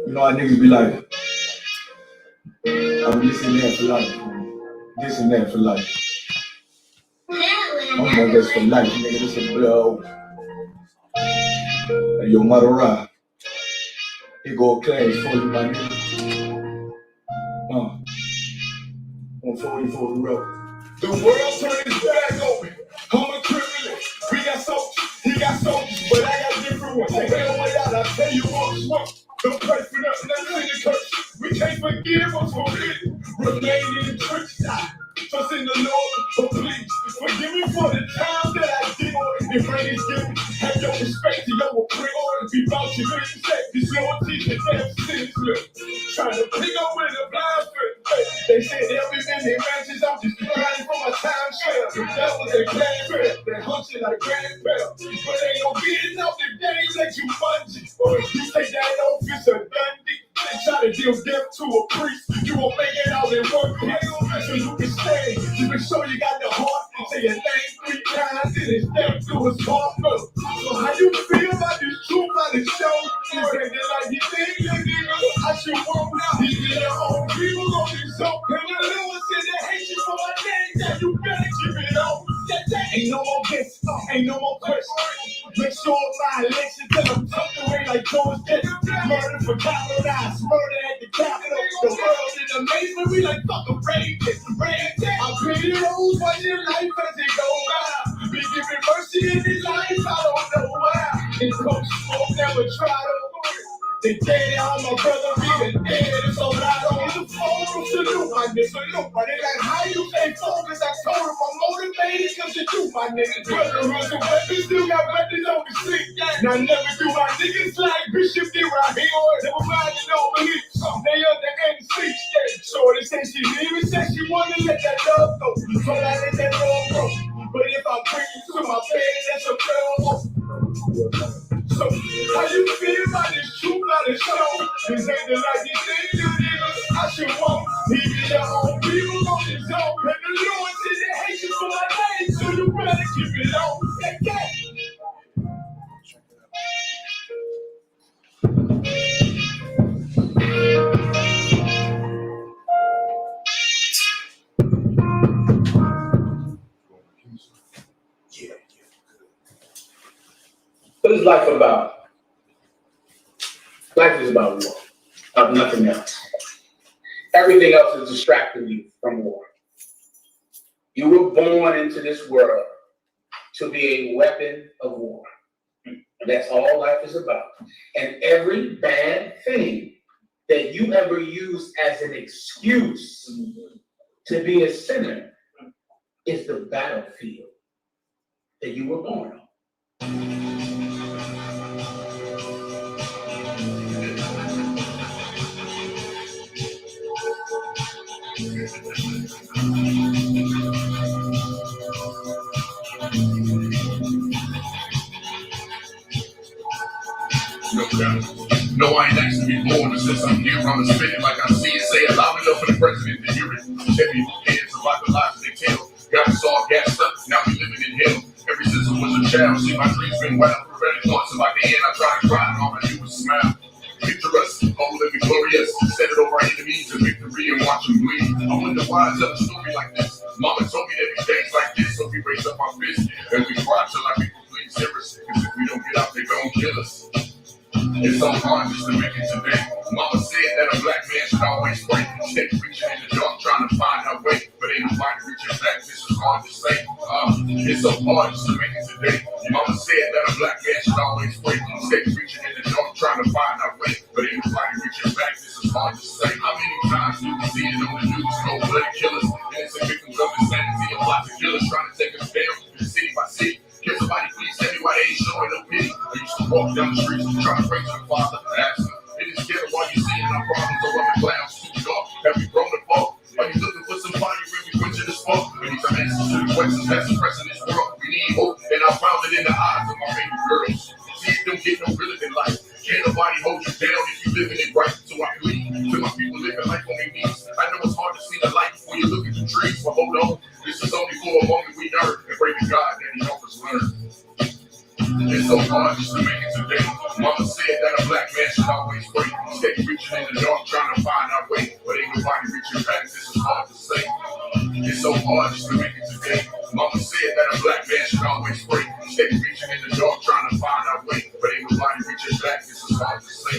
You know how niggas be like, I'm this and that for life. This and that for life. I'm like, that's for life, nigga. This a blow. Hey, yo, Madara. He go class for you, my nigga. 140 for the road. The world turned its back open. I'm a criminal. We got soldiers, he got soldiers, but I got different ones. They bail way out, I tell you what. Don't pray for nothing, that's in the curse. We can't forgive us for it. Remain in the church. Trust in the Lord, but please forgive me for the times that I did. If rain is given, have your respect to your priority. Be about your good respect. This your teaching, damn sinless. Trying to pick up with a blind foot. They said they'll be in their matches. I'm just grinding for my time share. That was a grand fair. They hunt you like grand bell. But ain't no beating up the days that you bungee. Or if you take that office or Dundee. They try to deal death to a priest. You won't make it out in one place. So you can stay. You can show you got the heart. Say your name 3 times. And it's death to his heart. So how you feel about this truth about the show? You say that like you think you nigga. I should walk out. These are your own people on this show. And the little one said they hate you for my name. That you better keep it on. Ain't no more gifts. Ain't no more questions. Make sure my election till I'm tucked away like George Getty. Murder for capitalized. Murder at the Capitol. The world is amazing. We like fucking rain. I pity those watching life as it go by. Be giving mercy in this life. I don't know why. It's Coach Smoke never tried to. They dead on my brother, even dead. So I don't give a fuck. Salute my nigga. Salute my nigga. Like how you stay focused? I told him I'm motivated because you do my nigga. Brother runs a weapon, still got weapons on the street. Now never do my niggas like Bishop did right here. Never mind, you don't believe. They under MC. Shorty said she leaving, said she wanna let that love go. So I let that love go. But if I bring you to my bed, that's a fail. So, how you feel about this truth, about this show? This ain't the life you think you niggas. I should walk. Even your own people on this zone. And the Lord said they hate you for my name, so you better keep it on. What is life about? Life is about war, of nothing else. Everything else is distracting you from war. You were born into this world to be a weapon of war. And that's all life is about. And every bad thing that you ever use as an excuse to be a sinner is the battlefield that you were born on. No, I ain't actually been born, but since I'm here, I'ma spit it like I see it. Say it loud enough for the president to hear it. Heavy heads about the lies they tell. Got us all gassed up, now we living in hell. Ever since I was a child, see my dreams been wild. Prophetic thoughts about the end, I try to cry, and all I do is smile. Picture us, bold and victorious. Set it over our enemies in victory and watch them bleed. I wonder why I tell a story like this. Mama told me that we days like this, so we raise up our fists and we cry till our people please hear us. Cause if we don't get out, they gon' kill us. It's so hard just to make it today. Mama said that a black man should always pray. Stay reaching in the dark, trying to find her way. But ain't nobody reaching back, this is hard to say. It's so hard just to make it today. Mama said that a black man should always pray. Stay reaching in the dark, trying to find her way. But ain't nobody reaching back, this is hard to say. How many times do we see it on the news? Cold-blooded killers, innocent victims of insanity, and lots of killers trying to take us down, city by city. Can somebody please tell me why they ain't showing no pity? I used to walk down the streets trying to pray to the Father and ask him, it is scared while you seeing our problems or other clowns too dark. Have we grown apart? Are you looking for somebody when we quench the spark? We need some answers to the questions that's suppressing this world. We need hope, and I found it in the eyes of my baby girls. See, it don't get no realer than life. Can't nobody hold you down if you living it right. So I plead to my people living life on their knees. I know it's hard to see the light before you look at the trees, but hold on. This is only for a moment we learn and pray to God that He help us learn. It's so hard just to make it today. Mama said that a black man should always pray. Steady reaching in the dark, trying to find our way, but ain't nobody reaching back. This is hard to say. It's so hard just to make it today. Mama said that a black man should always pray. Steady reaching in the dark, trying to find our way, but ain't nobody reaching back. This is hard to say.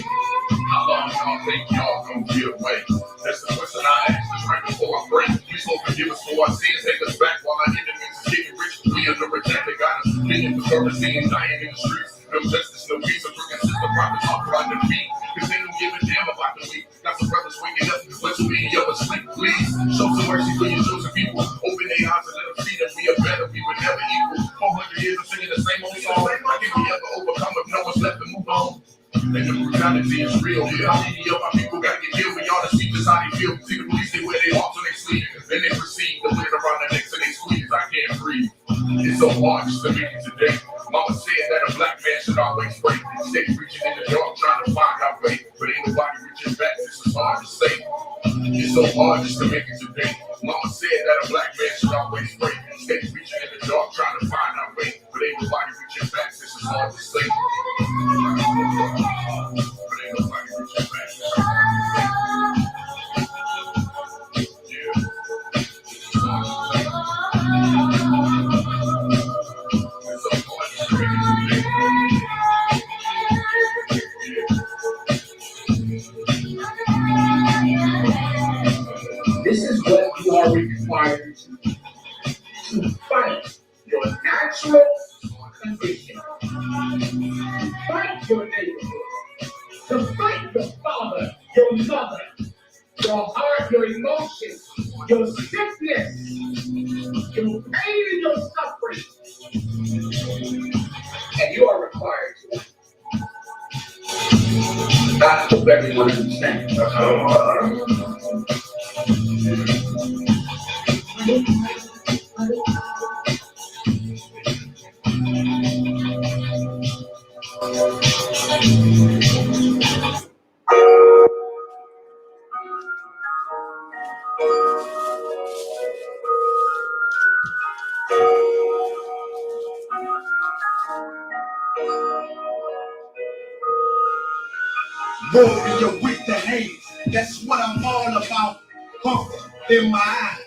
How long y'all think y'all gonna give way? That's the question I ask us right before I pray. Please Lord forgive us for our sins, take us back while our enemies is getting rich. We under attack, they got us being for currency and dying in the streets. No justice, no peace, a crooked system, profit talk about the beat. Cause they don't give a damn about the weak. Got some brothers waking up, but too many of us sleep. Please show some mercy for your chosen people. Open their eyes and let them see that we are better. We were never equal. 400 years of singing the same old song. How can we ever overcome if no one's left to move on? And the brutality is real. How many of our people got to get killed? We ought to see just how they feel. See the police, they wear their arms on their sleeve. Then they proceed to put it around their necks and they squeeze. I can't breathe. It's so hard just to make it today. Mama said that a black man should always pray. Steady reaching in the dark, trying to find our way, but ain't nobody reaching back. This is hard to say. It's so hard just to make it today. Mama said that a black man should always pray. Steady reaching in the dark, trying to find our way, but ain't nobody reaching back. This is hard to say. But ain't nobody reaching back. Yeah. This is what you are required to fight your natural condition. Fight your neighborhood. To fight your father, your mother, your heart, your emotions, your sickness, your pain and your suffering. And you are required to. I hope everyone understands. Warrior with the hands, that's what I'm all about. Hunger in my eyes,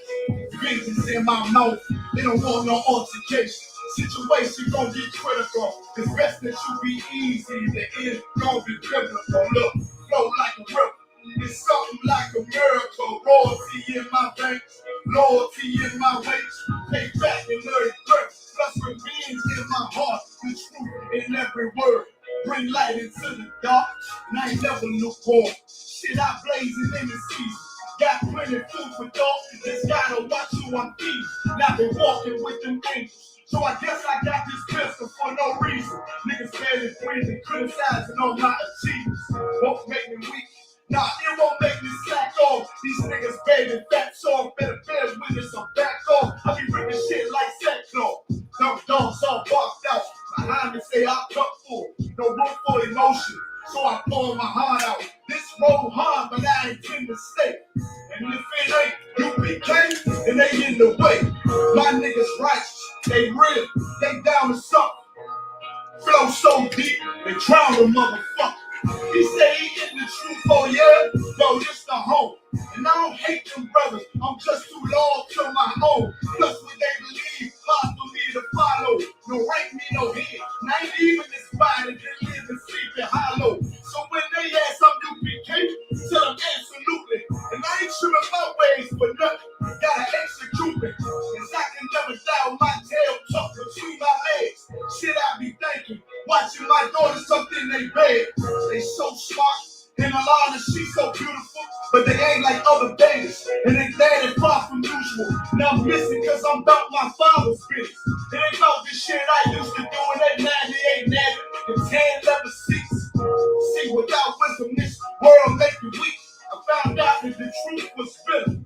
vengeance in my mouth. They don't want no altercation. Situation gon' get critical. It's best that you be easy. The end gon' be biblical. Look, flow like a river. It's something like a miracle. Royalty in my veins, loyalty in my ways. Pay back in every breath. Plus revenge in my heart. The truth in every word. Bring light into the dark, and I ain't never lukewarm. Shit, I blazing in the season. Got plenty food for thought, just gotta watch who I'm feeding. Now they walking with them angels, so I guess I got this pistol for no reason. Niggas barely breathing, criticizing all my achievements. Won't make me weak, nah, it won't make me slack off. These niggas baby fat, so I better bear witness or back off. I be ripping shit like sackcloth. Dumb dogs all barked out. Behind me say I cut full, no room for emotion, so I pour my heart out. This road hard, but I intend to stay. And if it ain't UPK, then they in the way. My niggas righteous, they real, they down to something. Flow so deep, they drown the motherfucker. He say he in the truth, oh yeah, yo, this the home. And I don't hate them brothers, I'm just too loyal to my own. Plus what they believe, hard for me to follow. No rank me, no head, and I ain't even inspired to live and sleep in hollow. So when they ask I'm UPK, tell them absolutely. And I ain't trimming my ways for nothing, gotta execute me. Cause I can never die with my tail tucked between my legs. Shit I be thinking, watching my daughter something they bed. They so smart, and Alana, she's so beautiful, but they ain't like other babies, and they glad and far from usual. Now I'm missing cause I'm about my father's business. It ain't about this shit I used to do in that 98 Navy, the 10 leather seats. See, without wisdom, this world make you weak. I found out that the truth was bitter,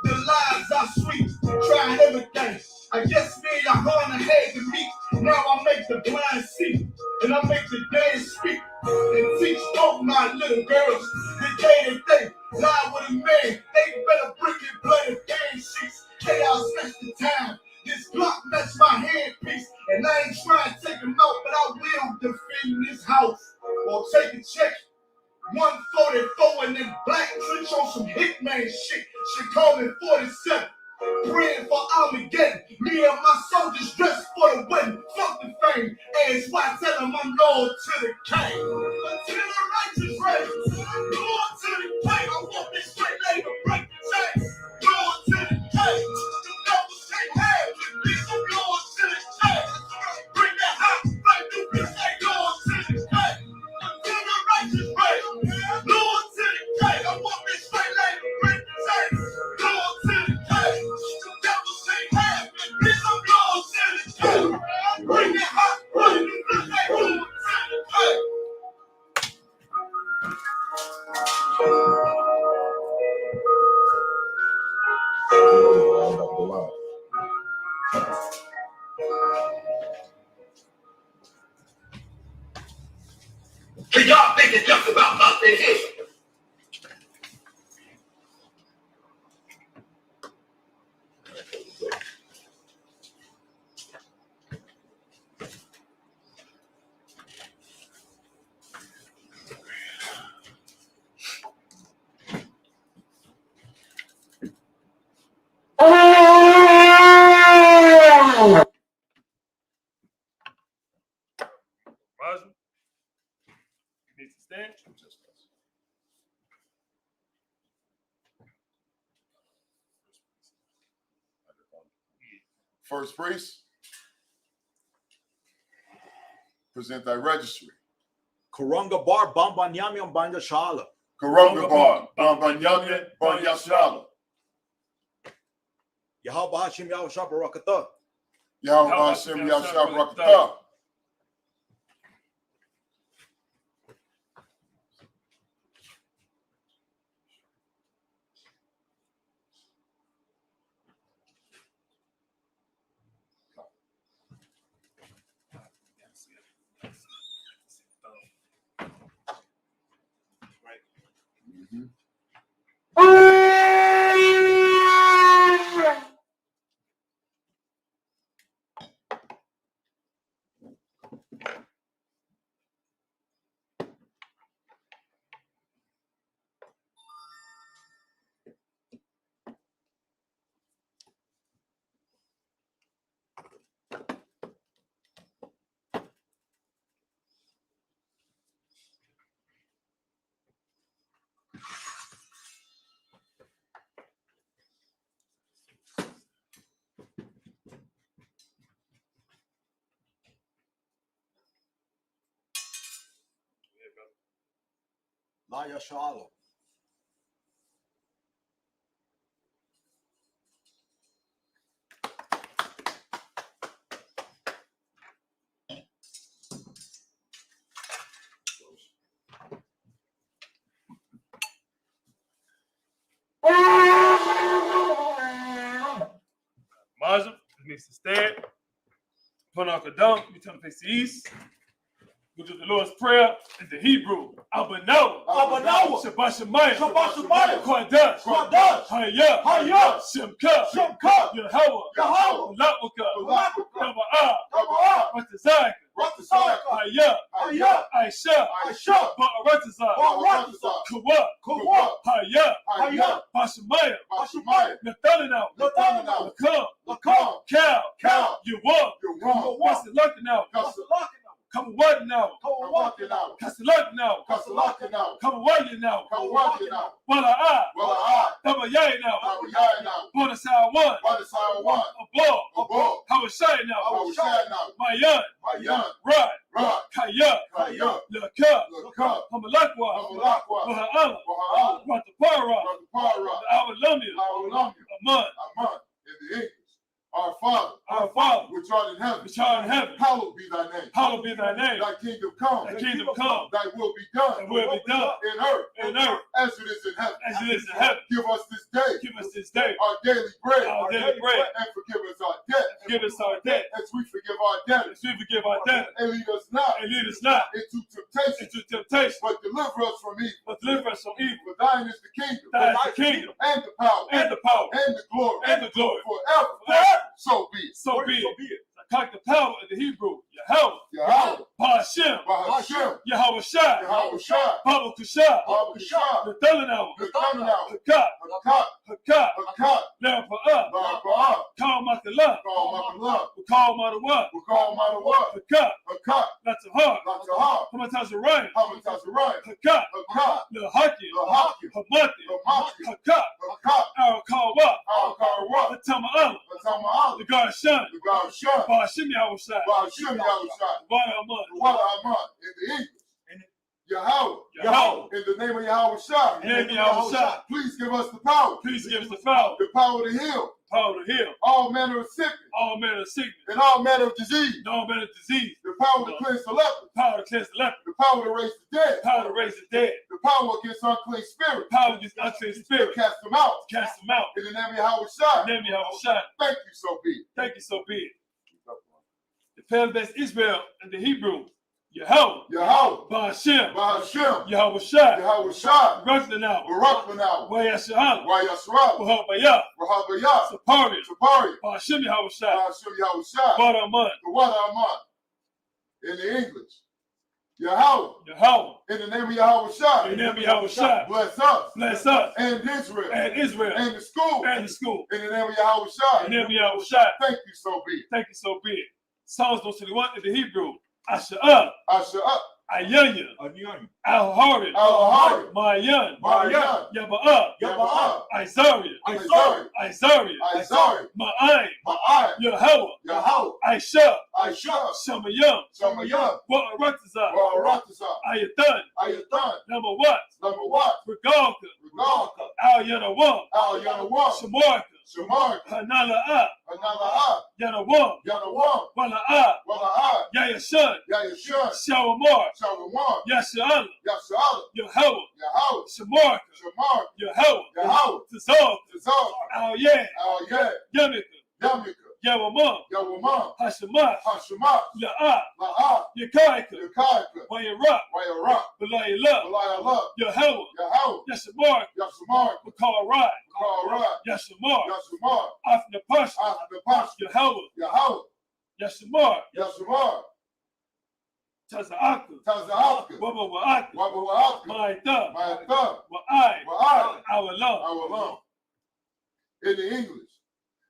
the lies are sweet. Tried everything, I guess me and Yahana had to meet. Now I make the blind see, and I make the dead speak, and teach both my little girls the day and day. Lie with a man, they better brick and blood and fan sheets. Chaos match the time, this block match my handpiece. And I ain't trying to take him out, but I will defend this house. Or take a check, 144 and then black switch on some hitman shit. She called me 47. Praying for Armageddon. Me and my soldiers dressed for the wedding. Fuck the fame. And why tell them I'm loyal to the king. Until the righteous reign. Loyal to the king. I want this straight labor. Break the chain. Loyal to the king. The devils can't have me. These are loyal to the king. Bring that hot flame. You can say loyal to the king. Until the righteous reign. Loyal to the king. I want this straight labor. Break the chain. Loyal to the king. The devils can't have me. These are loyal to the king. Bring that hot flame. You can say loyal to the king. Can y'all think it's just about us in here? Roger, you need to stand. First priest, present thy registry. Karunga bar bambanyami banja shala. Karangabar, Bambanyamya, Banyashala. Yahweh Hashim Yahweh Shabarakatha. Yahweh Hashem Yahshua Rakatah. La Yashala. Maja, you need to stand. Put on Kadam, you turn to face the east. Go to the Lord's Prayer in the Hebrew. Abanawa. Abanawa. Shabbat Shemayim. Shabbat Shemayim. Kodash. Kodash. Hayah. Hayah. Shemka. Shemka. Yahweh. Yahweh. Lawaka. Lawaka. Taba'ah. Taba'ah. Ratazak. Ratazak. Hayah. Hayah. Aisha. Aisha. Ba'aratazak. Ba'aratazak. Kawa. Kawa. Hayah. Hayah. Bashemayim. Bashemayim. Nathalinau. Nathalinau. Lakam. Lakam. Cal. Cal. Yawah. Yawah. Wasilakanaw. Kasalaki Come what now? Kawaki now. Kasalak now. Kasalaki now. Come what you now? Kawaki now. Wala Wala Tabayay now. Kawayai now. Bonasai one. Badasai one. Above. Above. Hawashai now. Kawashai now. Mayan. Mayan. Right. Right. Kaya. Kaya. Laka. Laka. Hamalakwa. Hamalakwa. Waha'ala. Waha'ala. Ratapara. Ratapara. Awalumia. Awalumia. Aman. Aman. In the English. Our Father. Our Father. Which art in heaven. Which art in heaven. Hallowed be thy name. Hallowed be thy name. Thy kingdom come. Thy kingdom come. Thy will be done. Thy will be done. In earth. In earth. As it is in heaven. As it is in heaven. Give us this day. Give us this day our daily bread. our daily bread. And forgive us our debt. Forgive us our debt. As we forgive our debtors. As we forgive our debtors. And lead us not. And lead us not into temptation. into temptation. But deliver us from evil. But deliver us from evil. For thine is the kingdom. Thine is the kingdom. And the power. And the power. And the glory. And the glory. Forever. Forever. So be it. So be it. Cock the power in the Hebrew. Yahweh. Yahweh. Ba'ashem, Ba'ashem, Yahweh Shai, Yahweh Shai, Baba Kashah, Baba Kashah, the Thulanau, the Thunder, Hakat, Hakat, Hakat, Hakat, Larapa'ah, Ba'ah, Kal Makalah, call Makallah, Kal Madawa, we call Madawa, Hakat, Hakat, Latahar, Latahar, Hamatazariah, Hamatazariah, Hakat, Hakat, Lahakim, Lahakim, Hamati, Hamati, Hakat, Hakat, Arakawa, Al-Karawat, Tama'ala, Tama'al, the God Shan, the God Shah, Ba'ashem Yahweh Shai, Ba'ashem Yahweh Shai, Wada Amad, Wada Ahmad, in the English, Yahweh, Yahweh, in the name of Yahweh Shai, in the name of Yahweh Shai, please give us the power, please give us the power to heal to heal all manner of sickness all manner of sickness, and all manner of disease, and all manner of disease, the power to cleanse the leper, power to cleanse the leper, the power to raise the dead, power to raise the dead, the power against unclean spirits, power against unclean to spirit, cast them out, cast them out. in the name of Yahweh Shai. In the name of Yahweh Shai, Thank you, so be it. thank you, so be it. The Pale-Best Israel and the Hebrew, Yahweh, Yahweh, Ba'ashem, Ba'ashem, Yahweh Shai, Yahweh Shai, Rakdanau, Barak Banau, Wayashahala, Wayasrab, Wahabayah, Rahabayah, Sapari, Tabari, Ba'ashem Yahweh Shai, Ba'ashem Yahweh Shai, Wada Amad, the Wada Ahmad, in the English. Yahweh, Yahweh, in the name of Yahweh Shai, in the name of Yahweh Shai, bless us, bless us, and Israel, and Israel, and the school, and the school. in the name of Yahweh Shai. In the name of Yahweh Shai, Thank you, so be it. thank you, so be it. Psalms 121 in the Hebrew, Asha'ah, Asher up, Ayanya, Onion. Al-Harid, Al-Ahari, Mayan, Mayan, Yaba'ah, Yaba'ah, Isariah, Isari, Isariah, Isari, Ma'ayin, Ma'ai, Yahweh, Yahweh, Aisha, Aisha, Shamayam, Shamayam, Wa'aratazah, Wa'aratazah, Ayatan, Ayatan, Namawat, Lamawat, Regalka, Regalka, Al-Yanawam, Al-Yanawam, Shamarka, Shamar, Hanala'ah, Anala'a, Yanawam, Yanawam, Wala'ah, Wala'ah, Yayashan, Yayashun, Shawamar, Shawamar, Yasha'ala, Yasha'ala, Yahweh, Yahweh, Shamarka, Shamar, Yahweh, Yahweh, Tazar, Tazar, Al-Yeh, Al-Yeh, Yamika, Yamika, Yawamam, Yawamam, Hashemah, Hashemah, La'ah, La'ah, Yakaika, Yakaika, Wayarak, Wayarak, Belayla, Walayallah, Yahweh, Yahweh, Yashamar, Yashamar, Makarai, Karai, Yashamar, Yashamar, Afna Pasha, Afnapash, Yahweh, Yahweh, Yashamar, Yashamar, Taza'aka, Taza'aka, Waba Wa'aka, Wabawa'aka, Ma'ita, Ma'ata, Wa'ai, Wa'ai, Awalam. Awalam. In the English,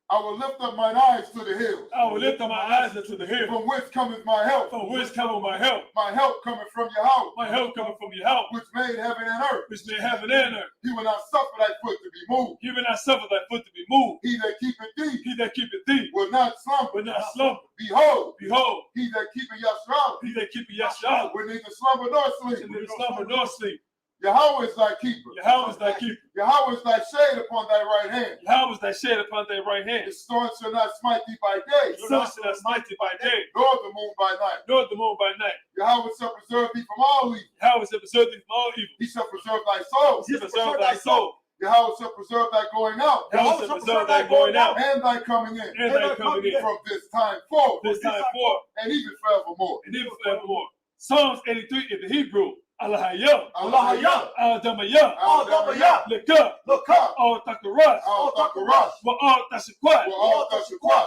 I will lift up mine eyes to the hills, I will lift up my eyes unto the hill. from whence cometh my help. From whence cometh my help? My help cometh from Yahweh, My help cometh from your help, which made heaven and earth. which made heaven and earth. He will not suffer thy foot to be moved. He will not suffer thy foot to be moved. He that keepeth thee He that keepeth thee will not slumber. will not slumber. Behold, Behold, he that keepeth Yashar he that keepeth Yasha'ah will neither slumber nor will sleep. neither slumber nor sleep. Yahweh is thy keeper. Yahweh is thy keeper. Yahweh is thy shade upon thy right hand. Yahweh is thy shade upon thy right hand. The storm shall not smite thee by day, The sun shall not smite thee by day, nor the moon by night. nor the moon by night. Yahweh shall preserve thee from all evil. Yahweh shall preserve thee from all evil. He shall preserve thy soul. He shall preserve thy soul. Yahweh shall preserve thy going out Yahweh shall preserve thy going out and thy coming in and thy coming in. from this time forward This time forth and even forevermore. and even forevermore. Psalms 83 in the Hebrew. Allahayah, Allah, Al-Damayah, Al-Damayah, Lekah, look up, Al-Takaras, Al-Taqarash, Wa'al-Tashakwat, Wa'al-Tashakwash,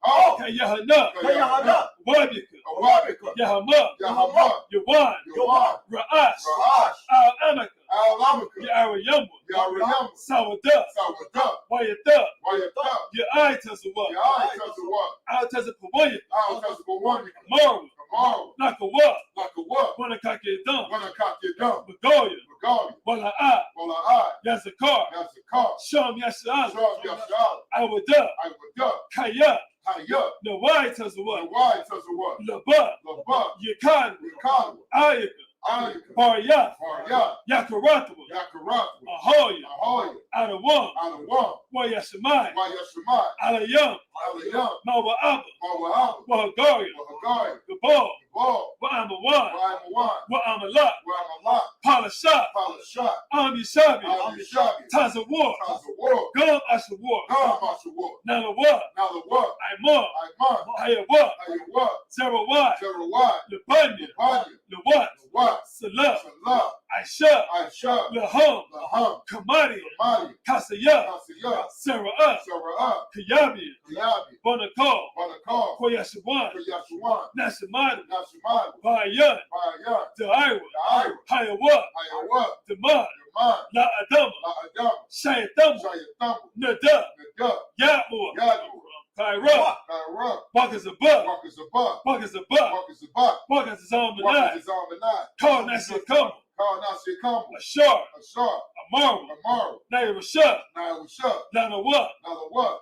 All, Kayahana, Kayahana, Wabika, Awabika, Yahama, Yahama, Yawan, Yawan, Ra'ash, Ra'ash, Al-Amaka, Al-Amika, Ya'arayamba, Yarayam, Sawada, Sawada, Wayata, Wayata, Ya'ai-Tazawa, Ya'ai-Tazawa, Al-Tazapawaya, Al-Tazabawan, Marwa, Kamara, Nakawa, Lakawa, Wanakakidam, Wanakakidam, Magoya, Magali, Wala'ah, Wala'ai, Yazakar, Yazakar, Sham Yasha'al, Sham Yashal, Awada, Iwada, Kaya, Hayya, Nawai-Tazawa, Nawai-Tazawa, Laba, Laba, Yakan, Yakawa, Ayaka, Ayaka, Barya, Barya, Yakaratawa, Yakarata, Ahoya, Ahoya, Adawam, Adawam, Wayashamai, Wayashamai, Alayam, Alayam, Mawa'aba, Mawa'ab, Wahagaria, Wahagari, Gabal, Ball, Wa'amawan, Wa'amawan, Wa'amalat, Wa'amalat, Palashat, Palashat, Amishabi, Amishabi, Tazawar, Tazawar, Gum Ashawar, Gamashawar, Nalawa, Nalawa, Aimar, Aiman, Hayawa, Ayawa, Zerawai, Zerawai, Labanya, Banya, Lawat, Wat, Salah, Salah, Aisha, Aisha, Laham, Laham, Kamari, Madi, Kasaya, Kasiyah, Sarah, Sarah, Kayabi, Kiyabi, Bonakal, Banakar, Koyashawan, Yashuan, Nashamadu, Nashimadu, Yasumani, Bayan, Bayan, the Ira, Ira, Hayawa, Hayawa, the Man, Yaman, La Adama, La Adam, Shayatamu, Shayatamu, Nada, Nada, Yamua, Yadu, Kaira, Kaira, Buckets of Buck, Walkers Above, Buckets of Buck, Walkers Above, Buckets is on the Walkers night, is on the night, Call Nasi Come, Call Nasi Kamu, a Sharp, a Sharp, a Marvel, a Marvel, Naira Shut, now we shut, Nana What, now the what,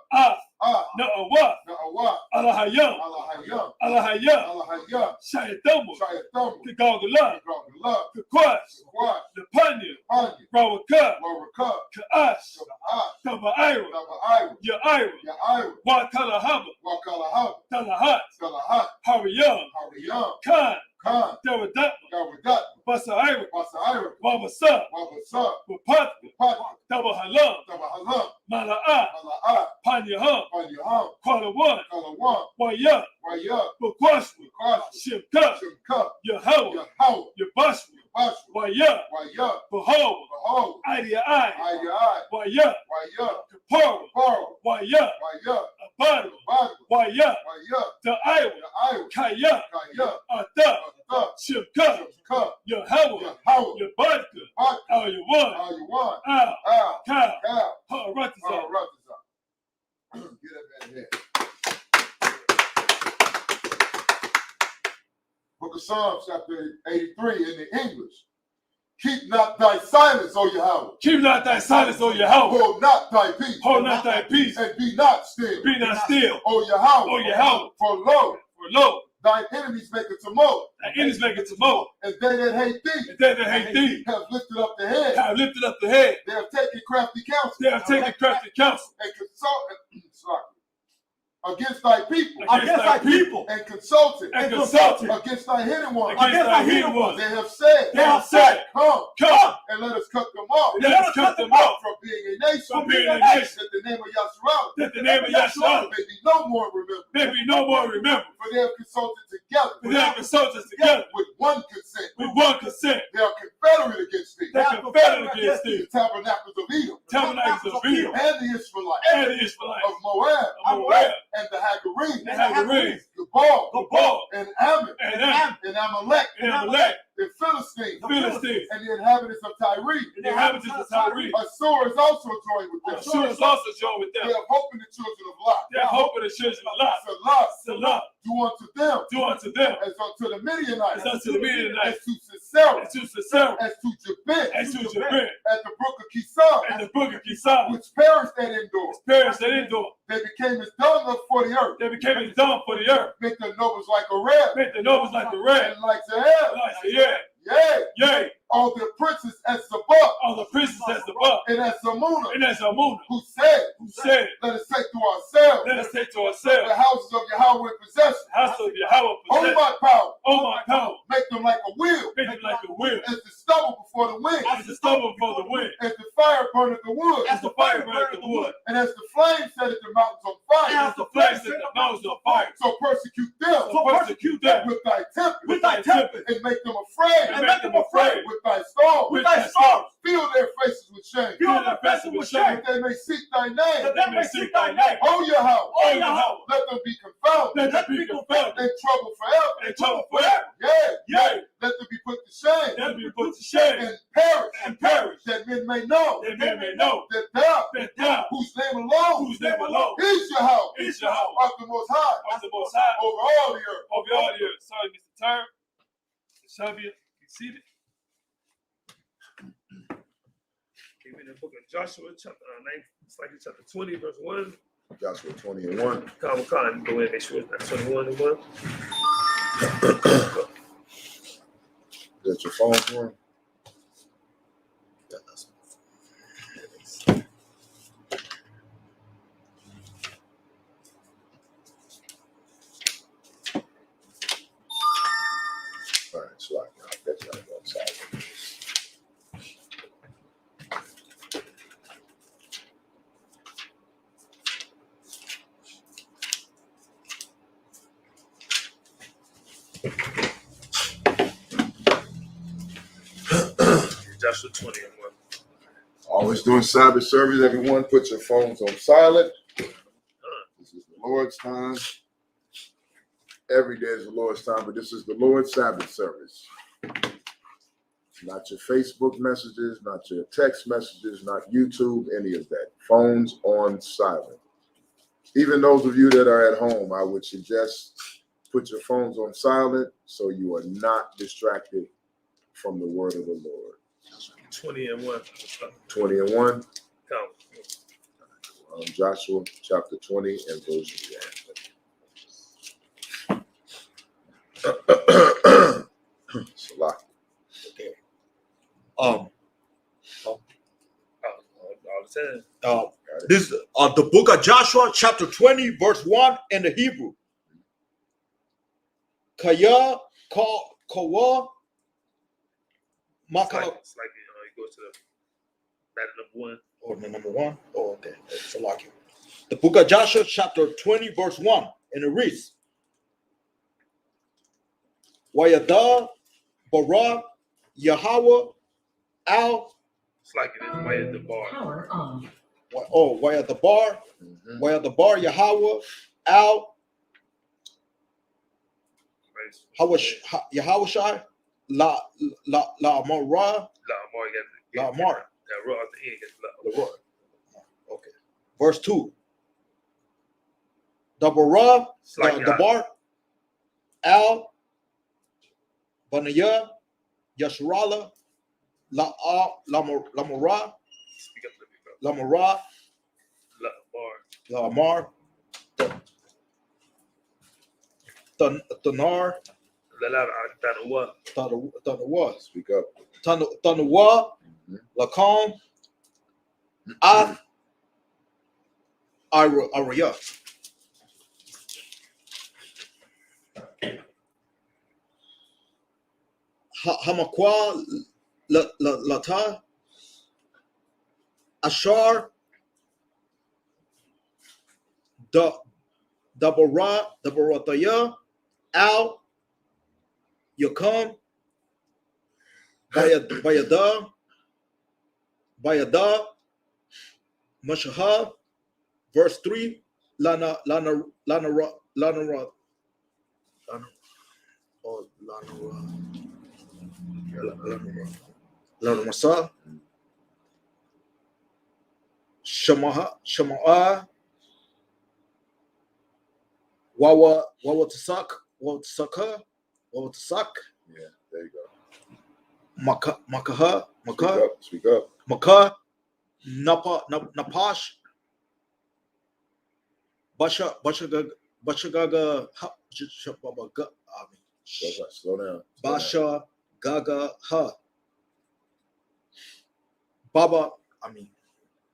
Ah, now What, what, Allah Hayam, Allah Hayam, Allah Hayam, Allah Hayam, Shayatamu, Shayatamu, the Gogula, Love, the Quash, Squash, the Panya, Panya, Rawaka, Waraka, Kaash, Ah, Taba Ira, Naba Ira, Ya Ira, Ira, Wakala Haba, Wakalahaba, Talahat, Salahat, Hariyam, Hariyam, Khan, Khan, Deradat, Gawadat, Basa Ira, Basa Ira, Wabasa, Wabasa, Wapat, Pat, Taba Halam, Taba Halam, Mala'a, Mala'at, Panya Hum, Panyaham, Kwala One, Kalawan, Waya, Waya, Bakwashwa, Kwashi, Shimka, Shimka, Yahawa, Yahawa, Yabashwa, Bashwa, Waya, Waya, Bahawa, Behold, Aya Aya, Ayai, Waya, Waya, Kapara, Paro, Waya, Waya, Abadu, Badu, Waya, Waya, the Iowa, Iowa, Kaya, Kaya, Ata, Ata, Shimka, Shimka, Yahawa, Yahawa, Yabadka, Badu, Ayawan, Ayuwan, Al, Al, Kal, Cal, Haratazar. Get up out of here. Book of Psalms, chapter 83 in the English. Keep not thy silence, O Yahweh. Keep not thy silence, O Yahweh. Hold not thy peace. Hold not thy peace. And be not still. Be not still. O Yahweh. O Yahweh. For lo, For lo, thine enemies make a tumult. thy enemies make it to mold. And they that hate thee And they that hate thee have lifted up the head. have lifted up the head. They have taken crafty counsel. They have taken crafty counsel And consulted against thy people. against thy people. And consulted And consulted against thy hidden ones. against thy hidden ones. They have said, They have said, Come Come, and let us cut them off. let us cut them off From being a nation. from being a nation. That the name of Yahshua That the name of Yahshua may be no more remembered. may be no more remembered. For they have consulted together. For they have consulted together With one consent. with one consent. They are confederate against thee. They are confederate against The thee. tabernacles of Edom. Tabernacles of Edom And the Israelites. and the Israelites Of Moab. of Moab And the Hagarenes. and Hagarenes, Gabal. Gabal, And Ammon. and Am, And Amalek. and Amalek, And Philistines. the Philistines, And the inhabitants of Tyre. and the inhabitants of Tyre. Assur is also joined with them. Ashur is also joined with They them. have hope in the children of Lot. They have hope of the children of Lot. Salah. Salah, Do unto them do unto them as unto the Midianites. as unto the Midianites, As to Sisera. and to Sisera, As to Jabin. and to Jabin, At the brook of Kishon. and the book of Kisah, Which perished at Endor. perished at Endor. They became as dung for the earth. They became as dung for the earth. Make their nobles like a red. Make the nobles like the red. And like Zahel. Like yeah, Yea. yea, All their princes as Sabbath. all the princes as the buck, And as Zamuna. and as Amunah, Who said, who said, let us take to ourselves let us take to the ourselves houses of Yahweh in possession. the house of Yahweh Oh possession. my power. Oh my power, Make them like a wheel. make them like a wheel, As the stubble before the wind. as the stubble before the wind, As the fire burneth the wood. as the fire burneth the wood, And as the flame setteth the mountains on fire. as the flames set the mountains on fire. So persecute them So persecute them with thy tempest. with thy tempest, And make them afraid. and make them afraid With thy storm. with thy storms. Fill their faces with shame. Fill their faces with shame, That they may seek thy name. that they may seek thy name. Oh Yahweh. Oh Yahweh, Let them be confounded. let them be confounded In trouble forever. and trouble forever. Yea. Yea, Let them be put to shame. let them be put to shame And perish. and perish, That men may know. that men may know That thou, that thou, whose name alone whose name alone is Yahweh, is Yahweh, of the Most High, of the Most High, over all the earth. over all the earth. Sorry, Mr. Turn. Shabia, be seated. Came in the book of Joshua, chapter 9, it's like chapter 20, verse 1. Joshua 20 and 1. Come, go in and make sure it's not 21 and 1. Is that your phone for him? All right, so I bet you gotta go outside. Joshua 20 and 1. Always doing Sabbath service. Everyone, put your phones on silent. This is the Lord's time. every day is the Lord's time, but this is the Lord's Sabbath service. Not your Facebook messages, not your text messages, not YouTube, any of that. Phones on silent. Even those of you that are at home, I would suggest put your phones on silent so you are not distracted from the word of the Lord. 20 and 1. 20 and 1. Count. Joshua chapter 20 and verse 1. Salah. Okay. All the time. This is the book of Joshua, chapter 20, verse 1 in the Hebrew. Kaya kawa It's like makala. you go to the battle number 1. Oh, the number 1. Oh, okay. So like it. The book of Joshua, chapter 20, verse 1 in the reads. Wayada bara Yahweh al. It's like it is way at the bar. Power on. Oh, Wayada bar. Wayada bar Yahweh al. Yahweh Shai la Mara la Mar. That row at the end gets love. Okay. Verse 2. The bara the bar al Banaya Yashrala la Mara Speak up, let me go. la Mara La bar. la Mar Tanar La la that what? Tanawa Speak up. Tanawa Lacom Ath Araya. Hamakwa Lata Ashar Dabarataya Al Yakam Bayada Mashaha. Verse 3. Lana Masa Shama'a Wawa Tasak Tasak. Yeah, there you go. Makaha Speak up. Maka Napash Bashagaga Slow down. Basha Gaga Ha Baba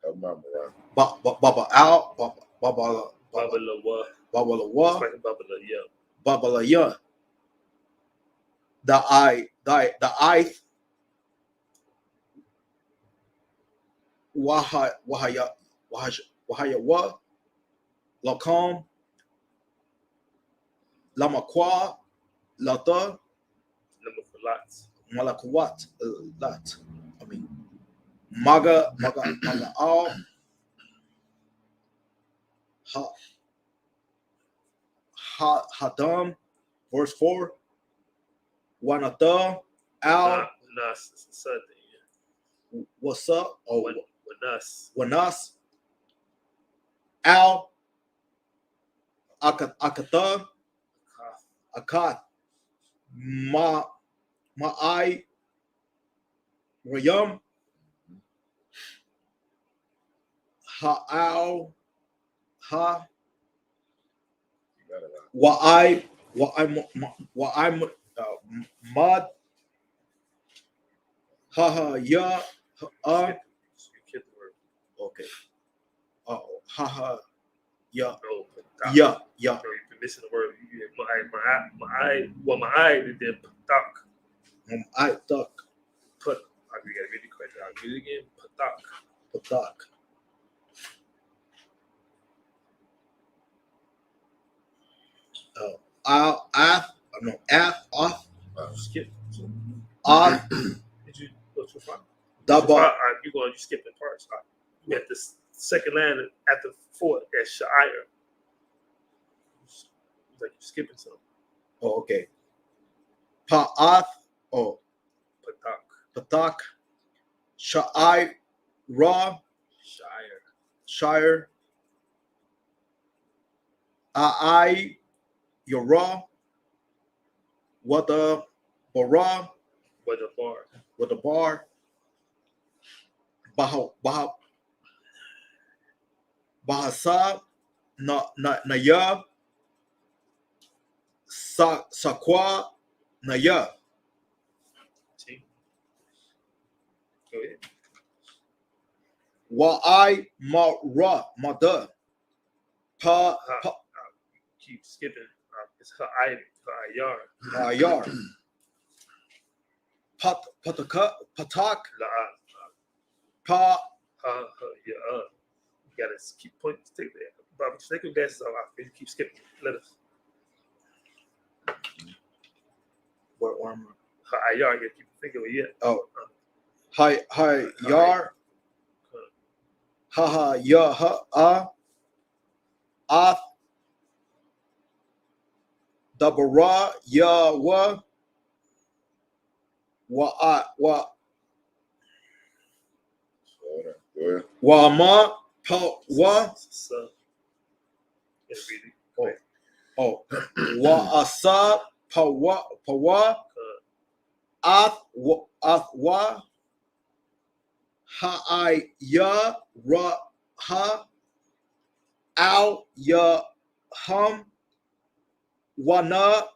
Help Mama out. Baba Al Baba Baba la what? Baba It's Lawa like Baba la yeah. Baba Laya. The I Wahaya Wa Lakam Lamakwa Lata Number for lots. Malakwat Lat. Maga Al Hadam. Verse 4. Wanata Al Nas something. what's up? Oh, Nas. Wanas Al Akata Akat Ma'ai Rayam Ha'al Ha Wa'ai Mad Ha Ya You kid the word. okay. Ha Ya No, Ya Bro, you've been missing the word. My eye, and then patak. I Duck Put. I gotta read it correctly. I'll read it again. Patak. Patak. Skip. Af Did you go too far? Daba You skipping parts. You at the second line at the fourth at Shire. Like you're skipping something. Oh, okay. Pa'ath. Oh, Patak. Sha'ai Ra. Shire. Ai Yara. Wada Bara. Wada Bar. Bahasa Naya. Sakwa Naya. Go ahead. Wa'ai Mara Mada. Keep skipping. It's her ayar. Ayar. Patak. Pa. You gotta keep pointing. Take that. Bob, just take your glasses off. You keep skipping. Let us. Where am I? Her ayar. You keep thinking of it. Oh. Hi Yar. Ha ya ha Ath. Dabara ya wa ma pa wa. So, Oh, wa asa pa wa ath wa ha I ya ra ha al ya hum wana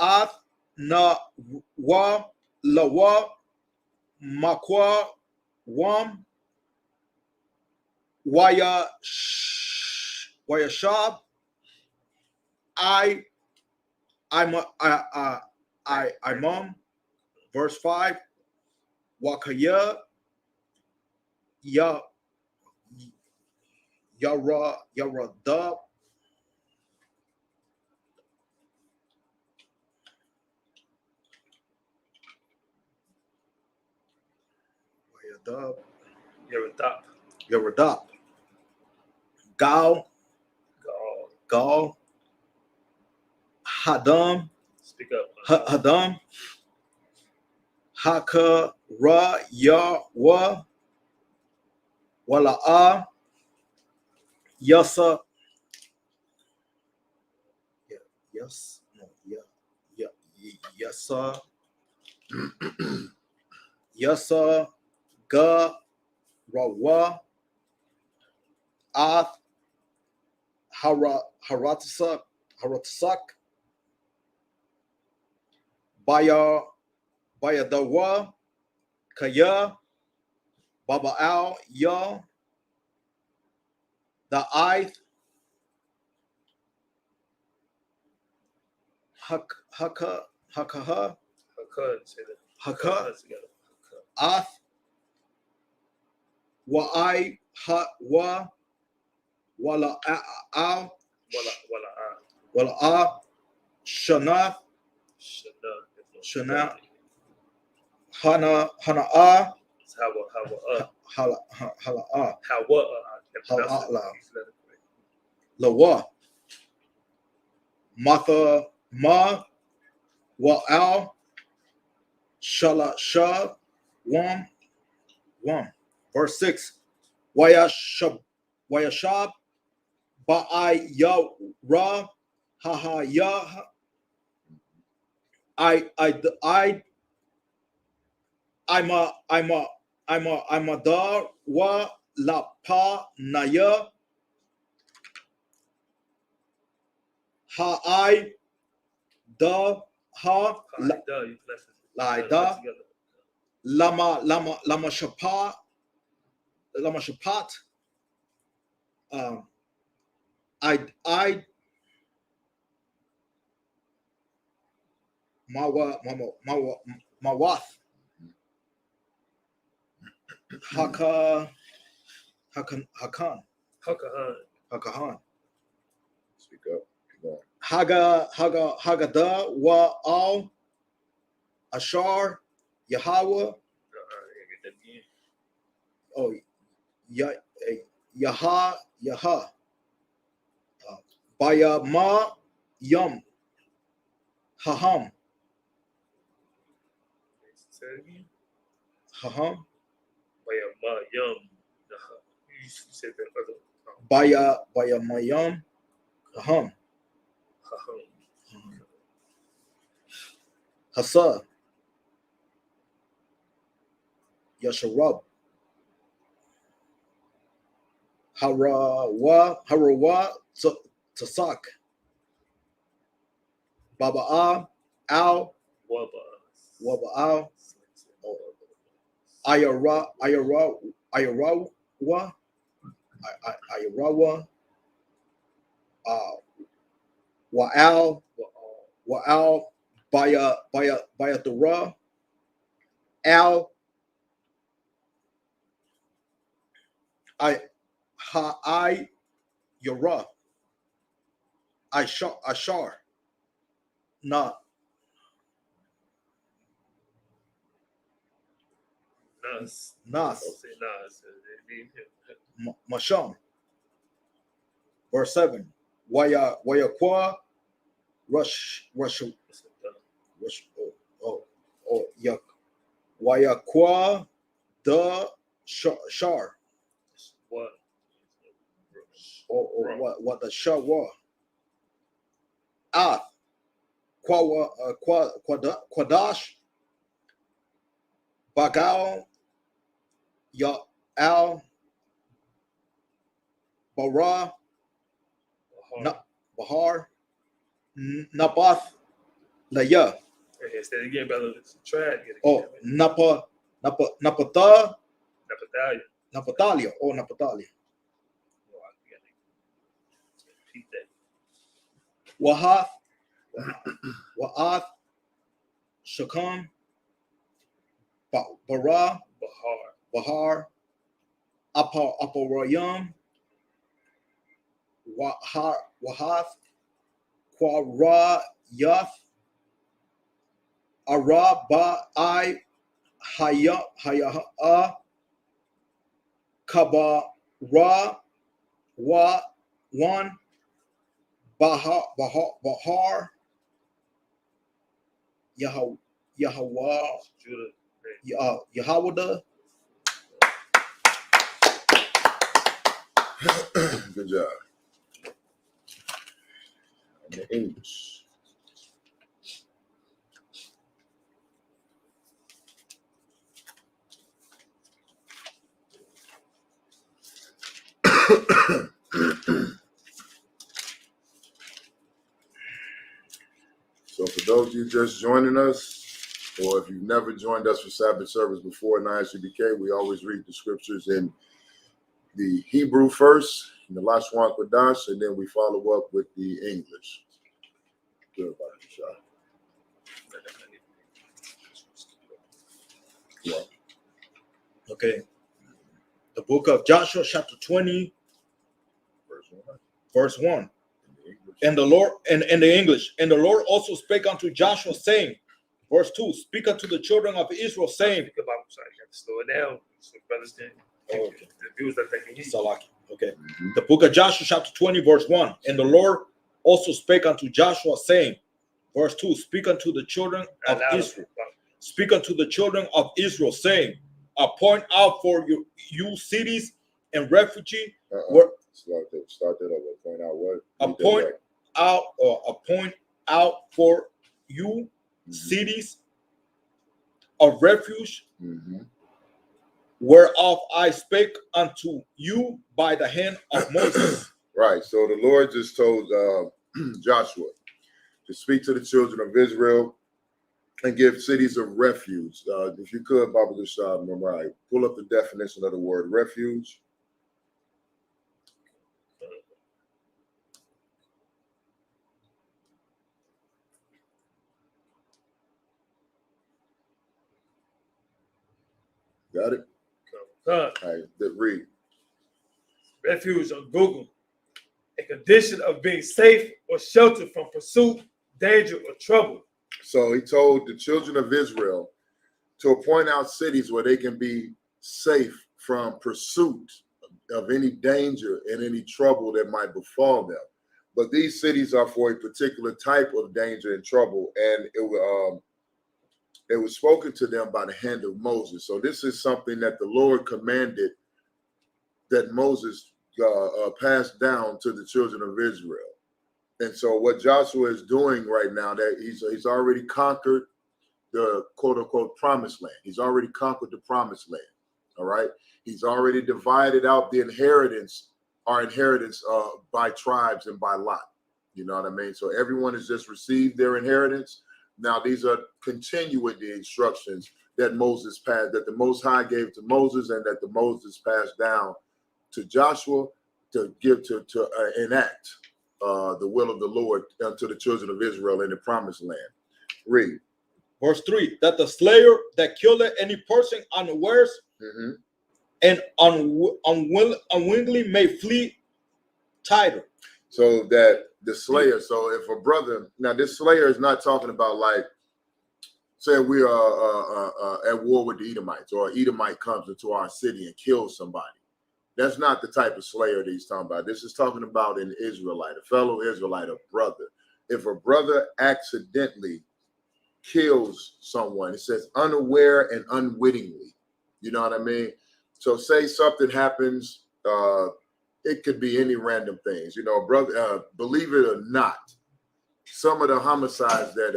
ath na wa la wa makwa wam waya shab I'm verse 5 wakaya ya yara dub Yaradab Gal Hadam. Speak up. Hadam Haka Ra Ya Wa Wala'a Yasa Yasa Ga Rawa Ath Haratasak Bayadawa Kaya Baba Al Ya the Ith Hakaha Say that. Haka Together. Ath Wa'ai Ha Wa Wala Al Wala Shanath Shana Hana Lawa Matha Ma Wa'al Shala Shah Wam verse 6 Wayashab Ba'ai Ya Ra Ha Ya I'm a dar wa la pa naya ha I da ha la da lama shapat I mawath Hakahan Speak up. Keep going. Hagada wa al Ashar Yahweh. Oh, Yaha Baya ma yum Haham. Say it again. Haham. Yum. You said that other. Baya Mayam. Haham. Hasa. Yasharab. Harawa Tasak. Baba'a Al Waba'al Ayarawa Wa'al Bayatura Al I Yara Ashar Na Nas. Nas Say Nas. Masham. Verse 7. Wayakwa Rush Yak Wayakwa the Shar What? or what the Shar was. Quadash Bagal Ya Al Bara Bahar Nabath Laya. Okay, say it again, brother. Try it again. Oh, Napatalia. Napatalia. Oh, Napatalia. Repeat that. Wa'ath Shakam Bara Bahar Aparayam Wahath Quarayath Arabai Haya Kabara Wan Bahar Yahweh Yahweh. Good job. And the English. So for those of you just joining us, or if you've never joined us for Sabbath service before in Isupk, we always read the scriptures in the Hebrew first, in the Lashwan Kodash, and then we follow up with the English. Good about it, Shah. Yeah. Okay. The book of Joshua, chapter 20, verse 1. And the Lord, and the English, and the Lord also spake unto Joshua, saying, verse 2, speak unto the children of Israel, saying, I'm sorry, you have to slow it down so brothers can. Okay. The viewers that they can hear. Salaki. Okay. The book of Joshua, chapter 20, verse 1. And the Lord also spake unto Joshua, saying, verse 2, speak unto the children of Israel. Speak unto the children of Israel, saying, appoint out for you cities and refugee. Start that over. Point out what? Appoint out for you cities of refuge, whereof I spake unto you by the hand of Moses. Right. So the Lord just told Joshua to speak to the children of Israel and give cities of refuge. If you could, Baba Gashab Marai, pull up the definition of the word refuge. Got it? All right, read. Refuge on Google. A condition of being safe or sheltered from pursuit, danger, or trouble. So he told the children of Israel to appoint out cities where they can be safe from pursuit of any danger and any trouble that might befall them. But these cities are for a particular type of danger and trouble, and it was spoken to them by the hand of Moses. So this is something that the Lord commanded that Moses passed down to the children of Israel. And so what Joshua is doing right now, that he's already conquered the quote unquote promised land. He's already conquered the promised land. All right. He's already divided out the inheritance, our inheritance by tribes and by lot. You know what I mean? So everyone has just received their inheritance. Now these are continuing the instructions that Moses passed, that the Most High gave to Moses, and that the Moses passed down to Joshua to give to enact the will of the Lord unto the children of Israel in the promised land. Read. Verse 3, that the slayer that killeth any person unawares and unwillingly may flee thither. So that the slayer, so if a brother, now this slayer is not talking about like, say we are at war with the Edomites, or an Edomite comes into our city and kills somebody. That's not the type of slayer that he's talking about. This is talking about an Israelite, a fellow Israelite, a brother. If a brother accidentally kills someone, it says unaware and unwittingly. You know what I mean? So say something happens, it could be any random things. You know, brother, believe it or not, some of the homicides that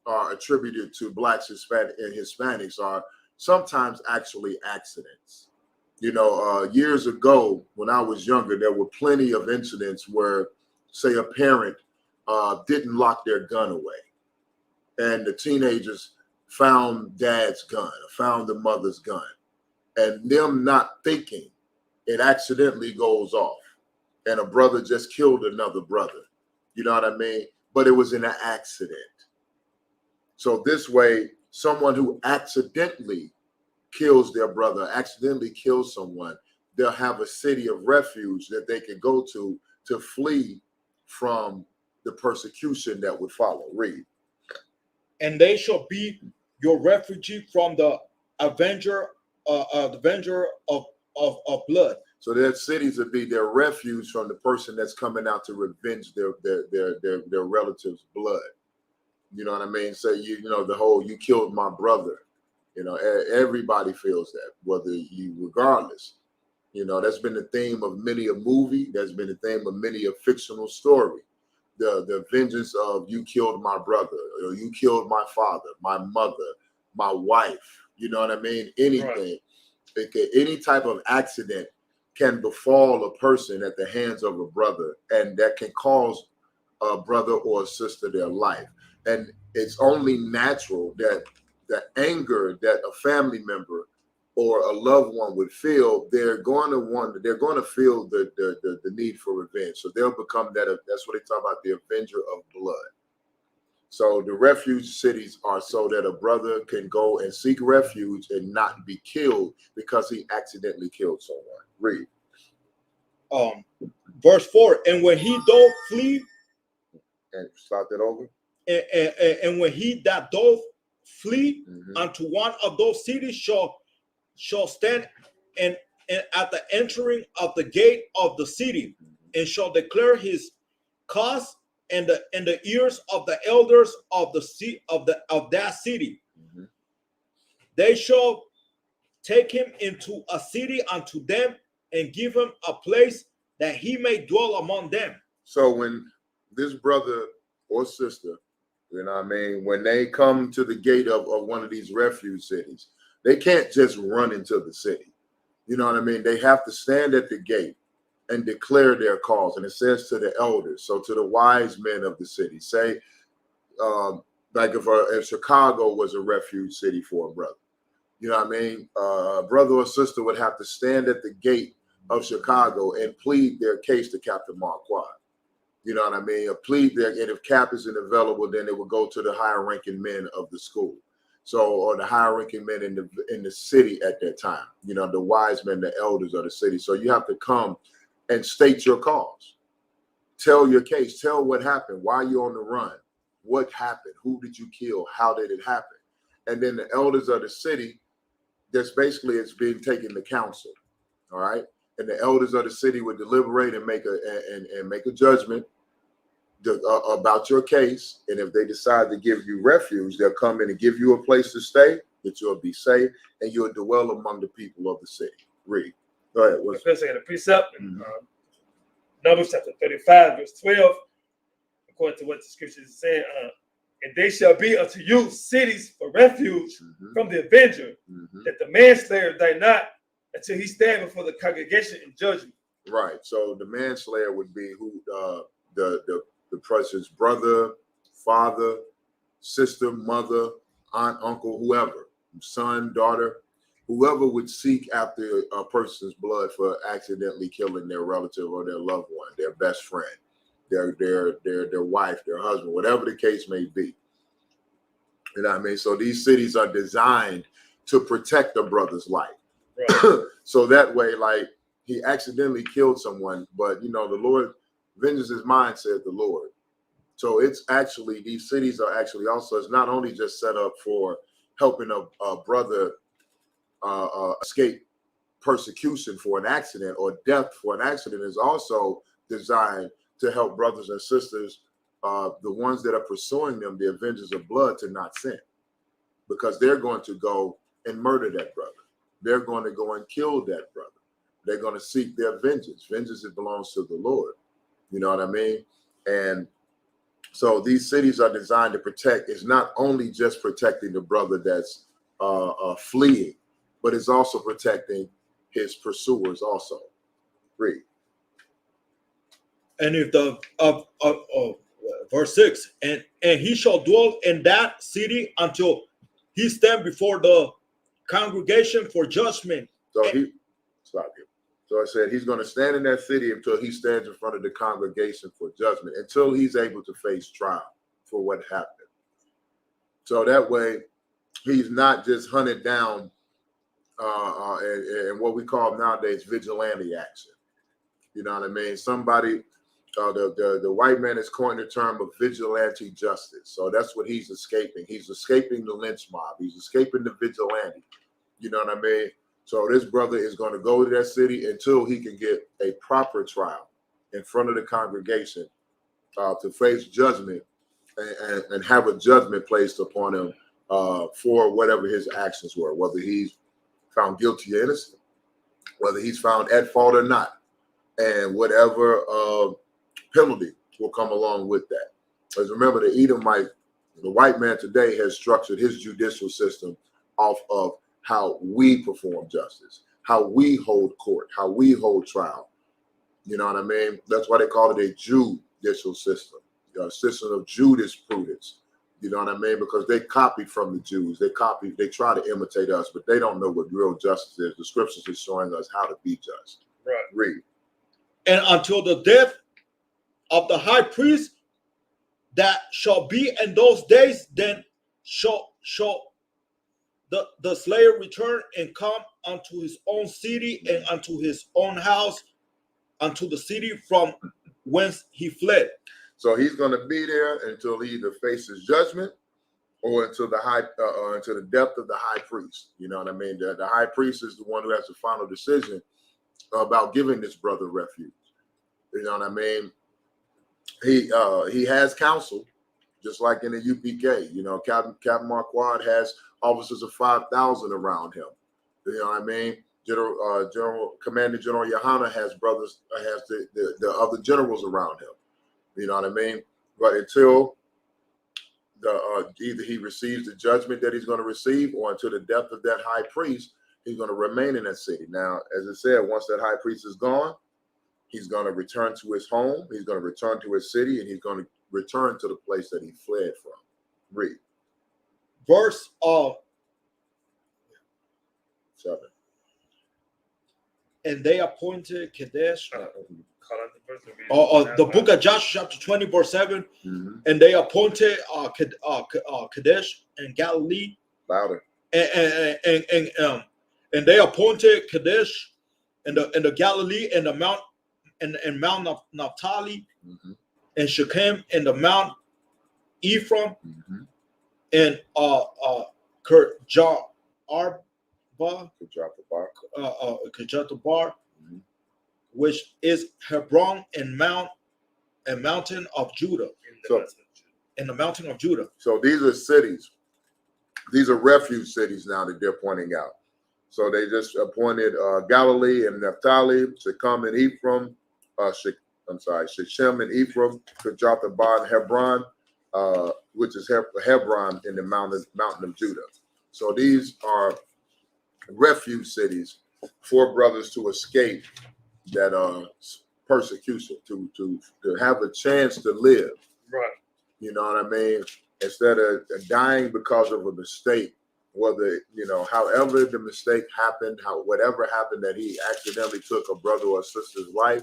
are attributed to blacks, Hispanic, and Hispanics are sometimes actually accidents. You know, years ago when I was younger, there were plenty of incidents where, say, a parent didn't lock their gun away, and the teenagers found dad's gun, or found the mother's gun, and them not thinking, it accidentally goes off, and a brother just killed another brother. You know what I mean? But it was in an accident. So this way, someone who accidentally kills their brother, accidentally kills someone, they'll have a city of refuge that they can go to flee from the persecution that would follow. Read. And they shall be your refugee from the avenger of blood. So their cities would be their refuge from the person that's coming out to revenge their relatives' blood. You know what I mean? Say you know the whole "you killed my brother." You know, everybody feels that, whether you, regardless. You know, that's been the theme of many a movie. That's been the theme of many a fictional story. The vengeance of you killed my brother, or you killed my father, my mother, my wife. You know what I mean? Anything. Right. Any type of accident can befall a person at the hands of a brother, and that can cause a brother or a sister their life. And it's only natural that the anger that a family member or a loved one would feel, they're going to feel the need for revenge. So they'll become that. That's what they talk about, the avenger of blood. So the refuge cities are so that a brother can go and seek refuge and not be killed because he accidentally killed someone. Read. Verse 4, and when he doth flee, and start that over. And when he that doth flee unto one of those cities shall stand and at the entering of the gate of the city, and shall declare his cause in the ears of the elders of that city. They shall take him into a city unto them, and give him a place that he may dwell among them. So when this brother or sister, you know what I mean, when they come to the gate of one of these refuge cities, they can't just run into the city. You know what I mean? They have to stand at the gate and declare their cause. And it says to the elders, so to the wise men of the city, say, like if Chicago was a refuge city for a brother, you know what I mean? A brother or sister would have to stand at the gate of Chicago and plead their case to Captain Marquardt. You know what I mean? A plead there, and if Cap isn't available, then it would go to the higher ranking men of the school. So, or the higher ranking men in the city at that time, you know, the wise men, the elders of the city. So you have to come and state your cause. Tell your case, tell what happened, why you're on the run, what happened, who did you kill, how did it happen? And then the elders of the city, that's basically it's being taken to council. All right. And the elders of the city would deliberate and make a judgment about your case, and if they decide to give you refuge, they'll come in and give you a place to stay, that you'll be safe, and you'll dwell among the people of the city. Read. Go ahead. The first second precept, Numbers chapter 35, verse 12, according to what the scriptures is saying, and they shall be unto you cities for refuge from the avenger, that the manslayer die not until he stand before the congregation in judgment. Right. So the manslayer would be who the person's brother, father, sister, mother, aunt, uncle, whoever, son, daughter, whoever would seek after a person's blood for accidentally killing their relative or their loved one, their best friend, their wife, their husband, whatever the case may be. You know what I mean? So these cities are designed to protect a brother's life. Right. So that way, like, he accidentally killed someone, but the Lord, vengeance is mine, said the Lord. So it's actually, these cities are actually also, it's not only just set up for helping a brother escape persecution for an accident or death for an accident, is also designed to help brothers and sisters, the ones that are pursuing them, the avengers of blood, to not sin, because they're going to go and murder that brother. They're going to go and kill that brother. They're going to seek their vengeance. Vengeance, it belongs to the Lord. You know what I mean? And so these cities are designed to protect. It's not only just protecting the brother that's fleeing, but it's also protecting his pursuers also. Read. And if verse 6, and he shall dwell in that city until he stand before the congregation for judgment. So stop here. So I said he's going to stand in that city until he stands in front of the congregation for judgment, until he's able to face trial for what happened. So that way, he's not just hunted down and what we call nowadays vigilante action. You know what I mean? Somebody, the white man has coined the term of vigilante justice. So that's what he's escaping. He's escaping the lynch mob. He's escaping the vigilante. You know what I mean? So this brother is going to go to that city until he can get a proper trial in front of the congregation to face judgment and have a judgment placed upon him for whatever his actions were, whether he's found guilty or innocent, whether he's found at fault or not, and whatever penalty will come along with that. Because remember, the Edomite, the white man today, has structured his judicial system off of how we perform justice, how we hold court, how we hold trial. You know what I mean? That's why they call it a judicial system, a system of jurisprudence. You know what I mean? Because they copied from the Jews. They try to imitate us, but they don't know what real justice is. The scriptures are showing us how to be just. Right. Read. And until the death of the high priest that shall be in those days, then shall the slayer return and come unto his own city and unto his own house, unto the city from whence he fled. So he's going to be there until he either faces judgment or until until the death of the high priest. You know what I mean? The high priest is the one who has the final decision about giving this brother refuge. You know what I mean? He has counsel, just like in the UPK. You know, Captain Marquardt has officers of 5,000 around him. You know what I mean? Commander General Yohana has the other generals around him. You know what I mean? But until either he receives the judgment that he's going to receive, or until the death of that high priest, he's going to remain in that city. Now, as I said, once that high priest is gone, he's going to return to his home. He's going to return to his city, and he's going to return to the place that he fled from. Read. Verse 7. And they appointed Kadesh. The book of Joshua, chapter 20, verse 7. Mm-hmm. And they appointed Kadesh in Galilee. Louder. And they appointed Kadesh in the Galilee and the Mount and Mount Naphtali, mm-hmm. and Shechem and the Mount Ephraim, mm-hmm. and Kirjathabar, mm-hmm. which is Hebron, and Mount and mountain of Judah. So- In the mountain of Judah. So these are cities. These are refuge cities now that they're pointing out. So they just appointed Galilee and Naphtali, Shechem and Ephraim, Shechem and Ephraim, Kirjathaba and Hebron, which is Hebron in the mountain of Judah. So these are refuge cities for brothers to escape that persecution, to have a chance to live. Right. You know what I mean? Instead of dying because of a mistake, whether, however the mistake happened, whatever happened that he accidentally took a brother or sister's life,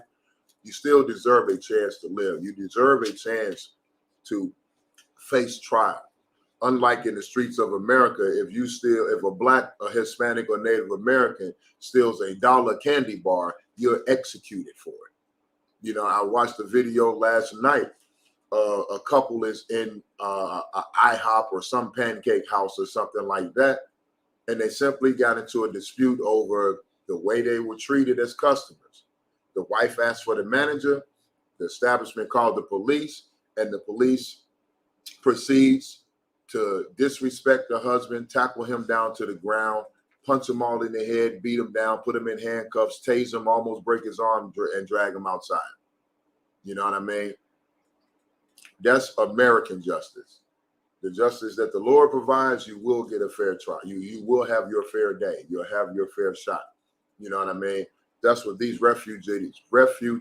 you still deserve a chance to live. You deserve a chance to face trial. Unlike in the streets of America, if a black, a Hispanic, or Native American steals $1 candy bar, you're executed for it. I watched a video last night. A couple is in a IHOP or some pancake house or something like that, and they simply got into a dispute over the way they were treated as customers. The wife asked for the manager, the establishment called the police, and the police proceeds to disrespect the husband, tackle him down to the ground, punch him all in the head, beat him down, put him in handcuffs, tase him, almost break his arm, and drag him outside. You know what I mean? That's American justice. The justice that the Lord provides, you will get a fair trial. You will have your fair day. You'll have your fair shot. You know what I mean? That's what these refuge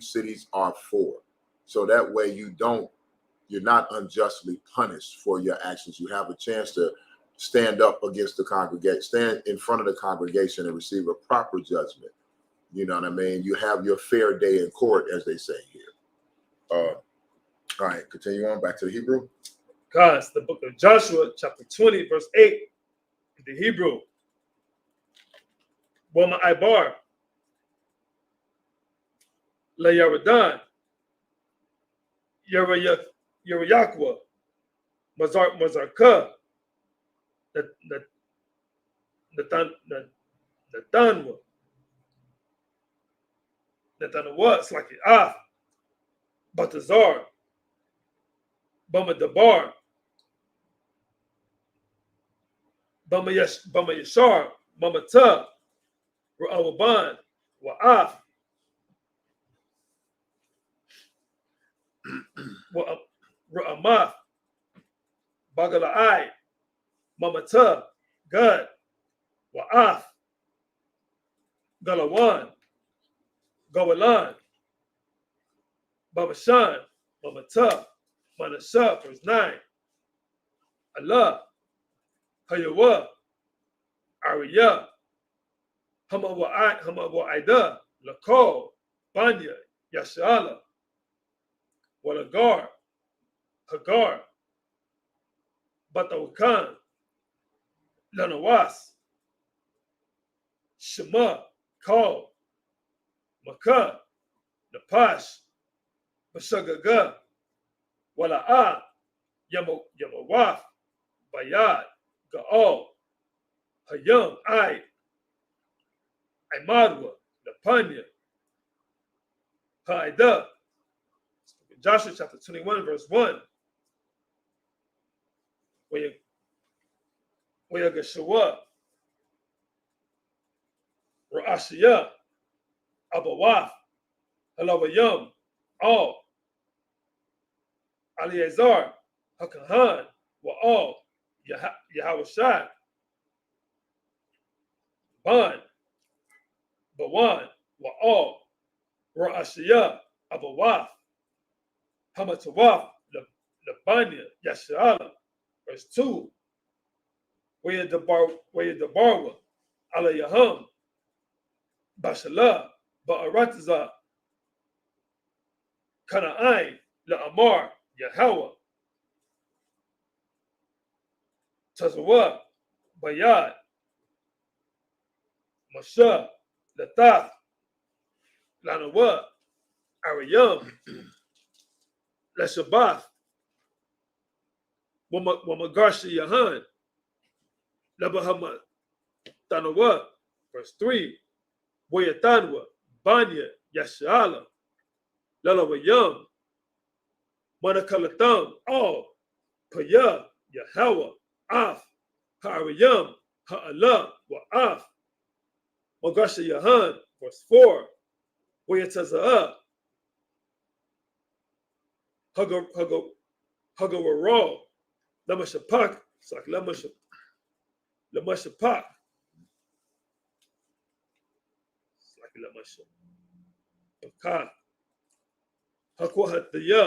cities are for. So that way you're not unjustly punished for your actions. You have a chance to stand up against the congregation, stand in front of the congregation and receive a proper judgment. You know what I mean? You have your fair day in court, as they say here. All right, continue on back to the Hebrew. Guys, the book of Joshua, chapter 20, verse 8, in the Hebrew. Wama Ibar, La Yaradan, Yarayakwa, Mazarka, Natanwa, it's like Ah, Batazar, Bama Dabar, Bama Yashar, Mama Ta, Ra'awaban, Wa'af, Ra'amaf, Bagala'ai, Mama Ta, Gad, Wa'af, Galawan, Gawalan, Babashan, Mama Ta, Manasha, verse 9. Allah, Hayawa, Ariya, Hamawaida, Lakol, Banya, Yashala, Walagar, Hagar, Batawakan, Lanawas, Shema, Kal, Makah, Napash, Bashagaga, Wala'a, Yamawaf, Bayad, Gaal, Hayam, Imadwa, Napanya, Haida. Joshua chapter 21, verse 1. Wayagashawa, Ra'ashiyah, Abawaf, Halawayam, all. Aliazar, Hakahan, Wa'al, Yahawashai, Ban, Bawan, Wa'al, Ra'ashiyah, Abawaf, Hamatawaf, Labanya, Yashala, verse 2. Wayadabarwa, Alayaham, Bashalah, Ba'arataza, Kana'ai, La'amar, Yahweh, Tazawah, Bayad, Masha, Latath, Lanawa, Ariyam, Leshabath, Wamagarshi Yahan, Labahama Tanawa, verse 3, Boyatanwa, Banya, Yashala, Lalawayam, Manakalatham, all, Paya, Yahweh, Af, Harayam, Ha'alah, Wa'af, Magasha Yahan, verse 4, Wayataza'ah, Hagawara, Lamashapak, it's like Lamashapak, it's like Lamashapak, Hakwahataya,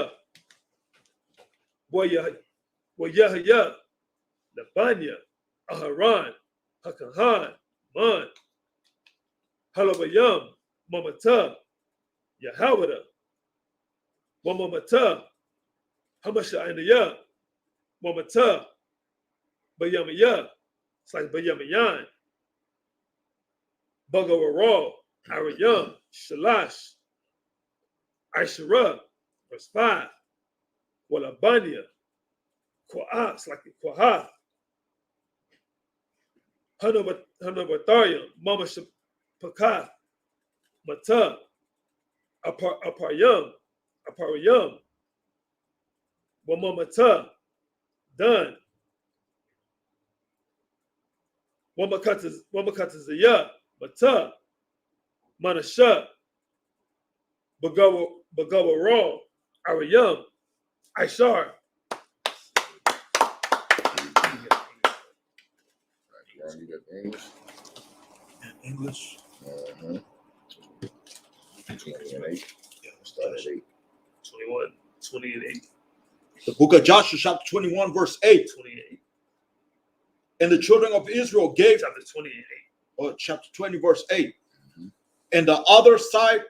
Wayahaya, Labanya, Aharan, Hakahan, Man, Halabayam, Mamata, Yahawada, Wamamata, Hamashainaya, Mamata, Bayamaya, it's like Bayamayan, Bagawara, Arayam, Shalash, Aishara, verse 5, Walabanya, Kwa'ah, it's like Kwahath, Hanabatariam, Mama Shapakath, Mata, Aparyam, Wamamata, done. Wamakatazaya, Mata, Manasha, Bagawara, Arayam, Aishar. You got English? English. 28. Start at 8. 21, 20 and 8. The book of Joshua, chapter 21, verse 8. 28. And the children of Israel gave, Chapter 28. or chapter 20, verse 8. And the other side,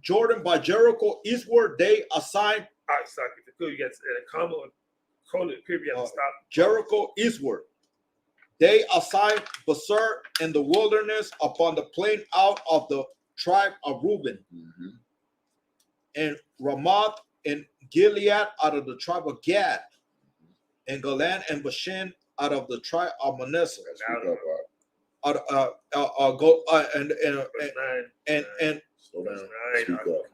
Jordan by Jericho eastward, they assigned All right, sorry, if you could, you got a comma or colon, period, you have to stop. Jericho eastward. They assigned Basar in the wilderness upon the plain out of the tribe of Reuben, and Ramoth and Gilead out of the tribe of Gad, and Golan and Bashan out of the tribe of Manasseh. And Slow down. Speak up.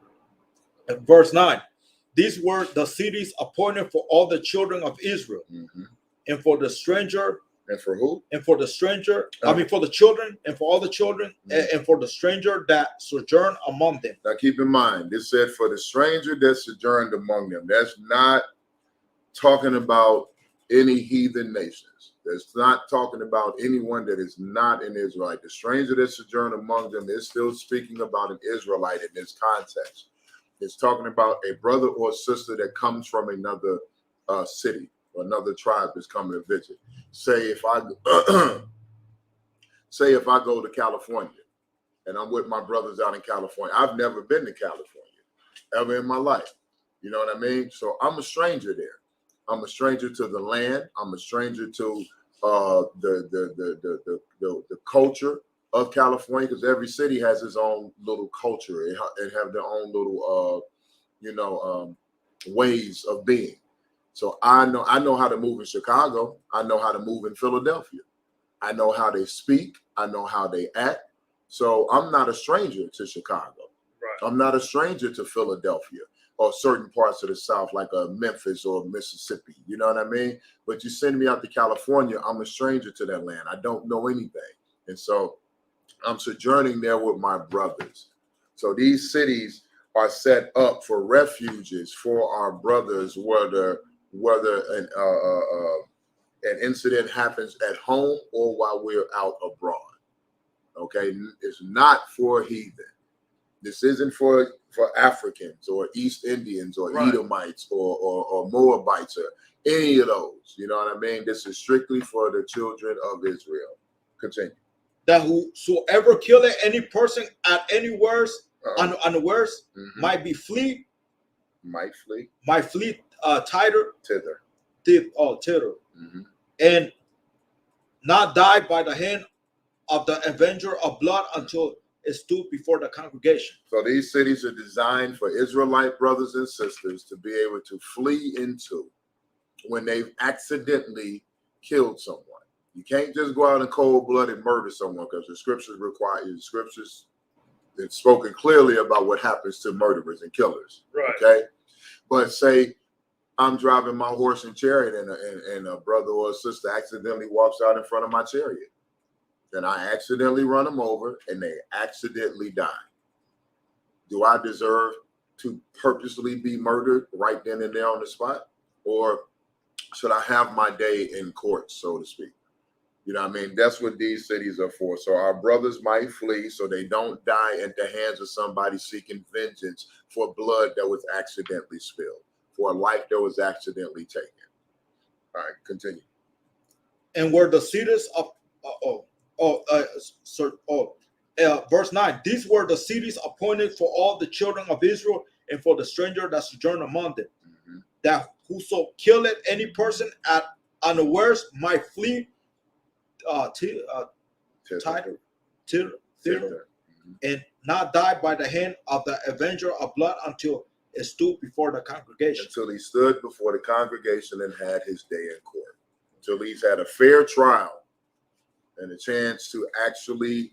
verse 9. These were the cities appointed for all the children of Israel, and for the stranger. And for who? And for the stranger, for the children, and for all the children, and for the stranger that sojourn among them. Now keep in mind, this said for the stranger that sojourned among them. That's not talking about any heathen nations. That's not talking about anyone that is not an Israelite. The stranger that sojourned among them is still speaking about an Israelite in this context. It's talking about a brother or sister that comes from another city or another tribe that's coming to visit. Say if I go to California and I'm with my brothers out in California. I've never been to California ever in my life. You know what I mean? So I'm a stranger there. I'm a stranger to the land. I'm a stranger to the culture of California, because every city has its own little culture. It have their own little ways of being. So I know how to move in Chicago. I know how to move in Philadelphia. I know how they speak. I know how they act. So I'm not a stranger to Chicago. Right. I'm not a stranger to Philadelphia or certain parts of the South, like Memphis or Mississippi. You know what I mean? But you send me out to California, I'm a stranger to that land. I don't know anything. And so I'm sojourning there with my brothers. So these cities are set up for refuges for our brothers, whether an incident happens at home or while we're out abroad. Okay, it's not for heathen. This isn't for Africans or East Indians or Edomites or Moabites or any of those. You know what I mean? This is strictly for the children of Israel. Continue. That whosoever killeth any person at anywheres unawares might flee Thither. And not die by the hand of the avenger of blood until it stood before the congregation. So these cities are designed for Israelite brothers and sisters to be able to flee into when they've accidentally killed someone. You can't just go out in cold blood and murder someone, because the scriptures it's spoken clearly about what happens to murderers and killers. Right. Okay. But say I'm driving my horse and chariot, and a brother or a sister accidentally walks out in front of my chariot. Then I accidentally run them over, and they accidentally die. Do I deserve to purposely be murdered right then and there on the spot? Or should I have my day in court, so to speak? You know what I mean? That's what these cities are for. So our brothers might flee so they don't die at the hands of somebody seeking vengeance for blood that was accidentally spilled, for a life that was accidentally taken. All right, continue. And were the cities of verse 9, these were the cities appointed for all the children of Israel and for the stranger that sojourn among them, that whoso killeth any person at unawares might flee and not die by the hand of the avenger of blood until it stood before the congregation. Until he stood before the congregation and had his day in court. Until he's had a fair trial and a chance to actually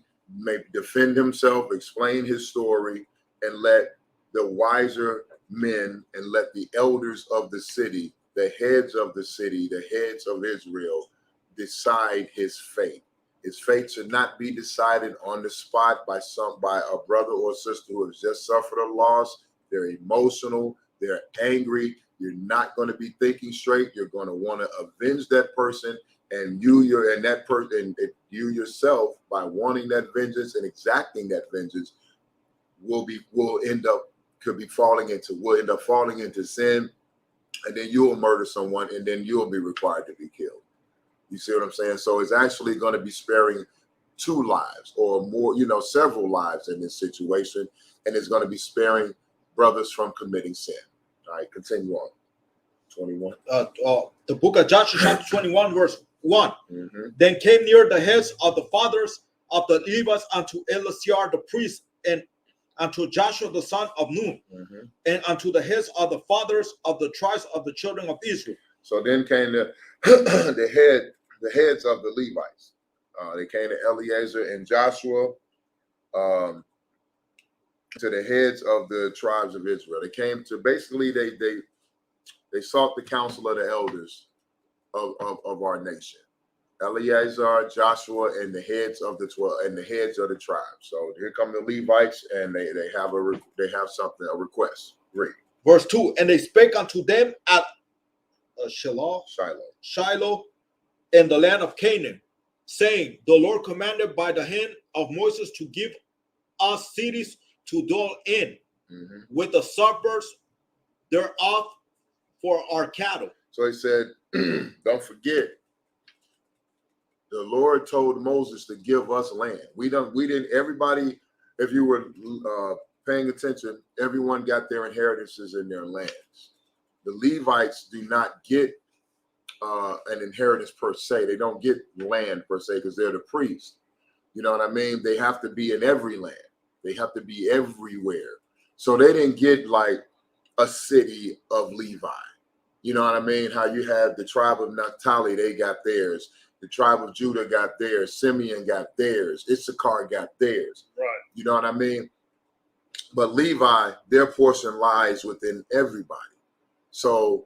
defend himself, explain his story, and let the wiser men and let the elders of the city, the heads of the city, the heads of Israel, decide his fate. His fate should not be decided on the spot by a brother or sister who has just suffered a loss. They're emotional, they're angry. You're not going to be thinking straight. You're going to want to avenge that person, and you yourself, by wanting that vengeance and exacting that vengeance, will end up falling into sin, and then you'll murder someone, and then you'll be required to be killed. You see what I'm saying? So it's actually going to be sparing 2 lives or more, several lives in this situation, and it's going to be sparing brothers from committing sin. All right, continue on. 21. The book of Joshua, chapter 21, verse 1. Then came near the heads of the fathers of the Levites unto Eleazar the priest, and unto Joshua the son of Nun, and unto the heads of the fathers of the tribes of the children of Israel. So then came the heads of the Levites. They came to Eleazar and Joshua, to the heads of the tribes of Israel. They came to basically they sought the counsel of the elders of our nation. Eleazar, Joshua, and the heads of the 12 and the heads of the tribes. So here come the Levites, and they have a request. Read. Verse 2. And they spake unto them at Shiloh in the land of Canaan, saying, the Lord commanded by the hand of Moses to give us cities to dwell in, with the suburbs thereof for our cattle. So he said, don't forget, the Lord told Moses to give us land. Everybody, if you were paying attention, everyone got their inheritances in their lands. The Levites do not get an inheritance per se. They don't get land per se because they're the priests. You know what I mean? They have to be in every land. They have to be everywhere. So they didn't get like a city of Levi. You know what I mean? How you have the tribe of Naphtali, they got theirs. The tribe of Judah got theirs. Simeon got theirs. Issachar got theirs. Right. You know what I mean? But Levi, their portion lies within everybody. So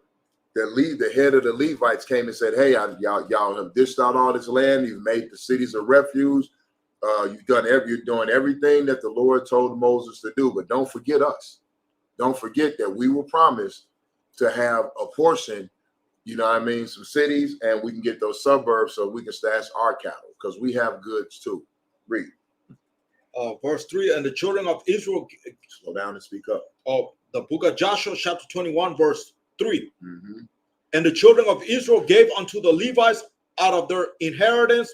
the head of the Levites came and said, hey, y'all have dished out all this land. You've made the cities a refuge. You're doing everything that the Lord told Moses to do. But don't forget us. Don't forget that we were promised to have a portion, you know what I mean, some cities, and we can get those suburbs so we can stash our cattle because we have goods too. Read. Verse 3, and the children of Israel. Slow down and speak up. The book of Joshua, chapter 21, verse 3. And the children of Israel gave unto the Levites out of their inheritance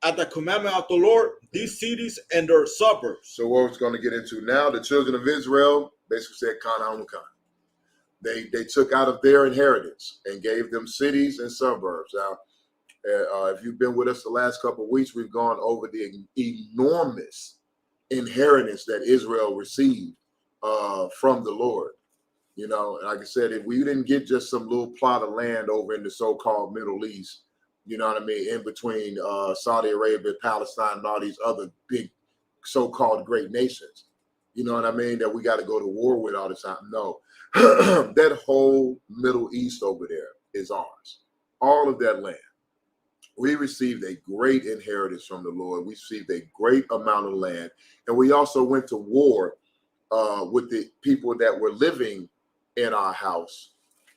at the commandment of the Lord these cities and their suburbs. So what we're going to get into now, the children of Israel basically said, Kana. They took out of their inheritance and gave them cities and suburbs. Now, if you've been with us the last couple of weeks, we've gone over the enormous inheritance that Israel received from the Lord. You know, like I said, if we didn't get just some little plot of land over in the so-called Middle East, you know what I mean, in between Saudi Arabia, Palestine, and all these other big so-called great nations, you know what I mean, that we got to go to war with all the time. No. that whole Middle East over there is ours. All of that land. We received a great inheritance from the Lord. We received a great amount of land. And we also went to war with the people that were living in our house.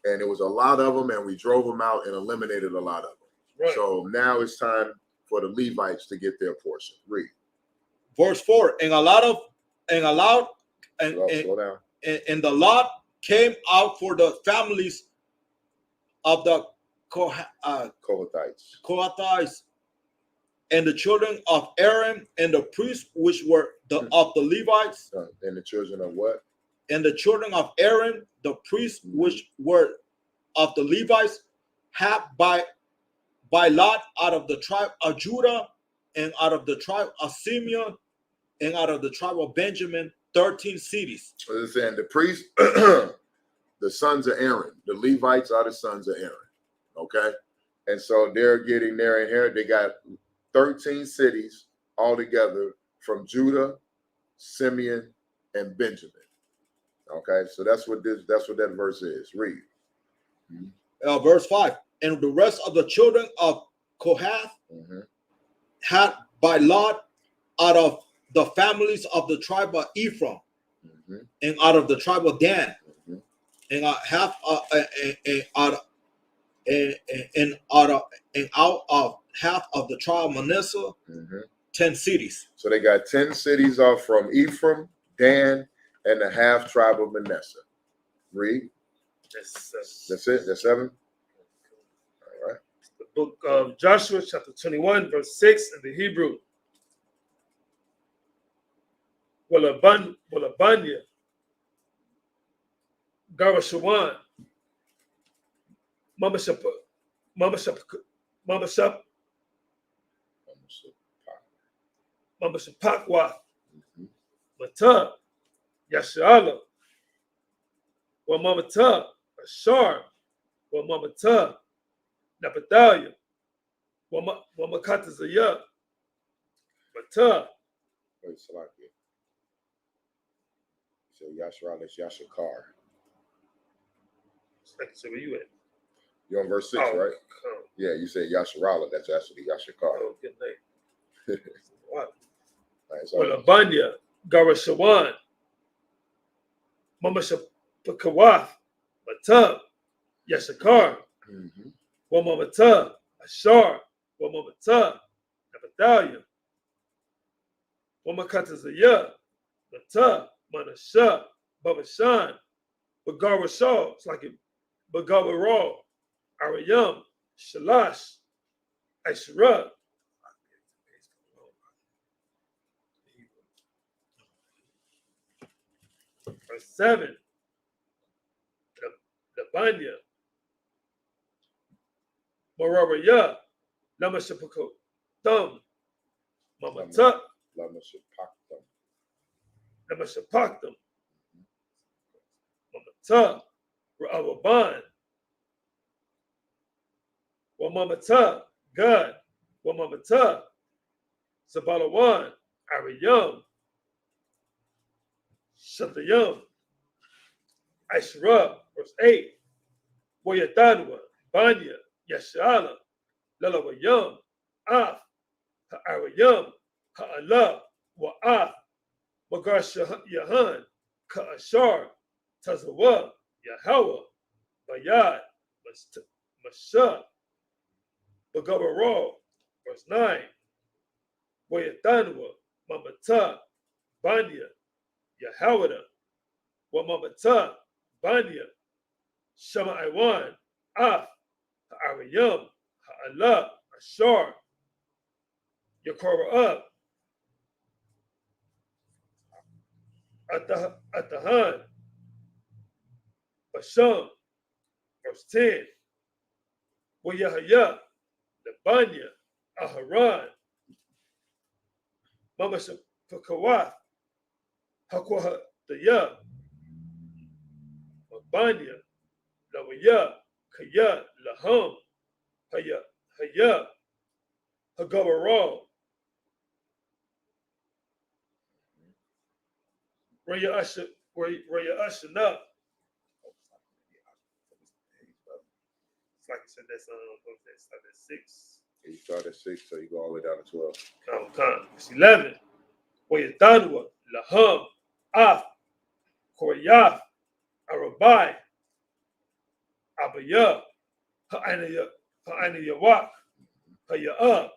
And there was a lot of them, and we drove them out and eliminated a lot of them. Right. So now it's time for the Levites to get their portion. Read. Verse 4, and the lot came out for the families of the Kohathites, and the children of Aaron, and the priests which were of the Levites. And the children of what? And the children of Aaron, the priests which were of the Levites, had by lot out of the tribe of Judah, and out of the tribe of Simeon, and out of the tribe of Benjamin, 13 cities. So it's saying the priests, the sons of Aaron, the Levites are the sons of Aaron. Okay, and so they're getting their inheritance. They got 13 cities altogether from Judah, Simeon, and Benjamin. Okay, so that's what that verse is. Read. Verse 5. And the rest of the children of Kohath had by lot out of the families of the tribe of Ephraim, and out of the tribe of Dan, and half out of half of the tribe of Manasseh, 10 cities. So they got 10 cities off from Ephraim, Dan, and the half tribe of Manasseh. Read. That's it. That's 7. All right. The book of Joshua, chapter 21, verse 6 in the Hebrew. Walabanya, Garashawan, Mamashapakwa, Mata, Yashala, Wamamata, Ashar, Wamamata, Napatalia, Wamakatazaya, Mata. Wait, Salakia. So Yashar is Yashakar. So where you at? You're on verse 6, right? Yeah, you said Yasharala. That's actually Yashakar. Oh, good name. What? Right, Walabanya, Garashawan, Mamashapakawath, Mata, Yashakar, Wamamata, Ashar, Wamamata, Napatalia, Wamakatazaya, Mata, Manasha, Babashan, Bagarashah, it's like it, Bagararah, Arayam, Shalash, Asherah. Verse 7, Labanya, Moraraya, Lamashapakam, Mamata, Lamashapakam, Mamata, Ra'awaban, Wamamata, God, Wamamata, Sabalawan, Ariyam, Shatayam, Asherah, verse 8, Wayatanwa, Banya, Yashala, Lalawayam, Af, Ha'arayam, Ha'ala, Wa'af, Yahan, Ka'ashar, Tazawa, Yahawa, Bayad, Masha, Bagabara, verse 9, Wayatanwa, Mamata, Banya, Yahawada, Wamamata, Banya, Shama Iwan, Af, Ha'arayam, Ha'ala, Ashar, Yakora, Atahan, Basham, verse 10, Wayahaya, Labanya, Aharan, Mamashapakawath, Hakwaha, Daya, Mabanya, Lawaya, Kaya, Laham, Haya, Hagabara, Raya Ashana, like you said, that's what was that? Start at 6. You start at 6, so you go all the way down to 12. Come. It's 11. Wayatanwa, Laham, Af, Koryaf, Arabai, Abaya, Ha'anayawak, Haya'ah,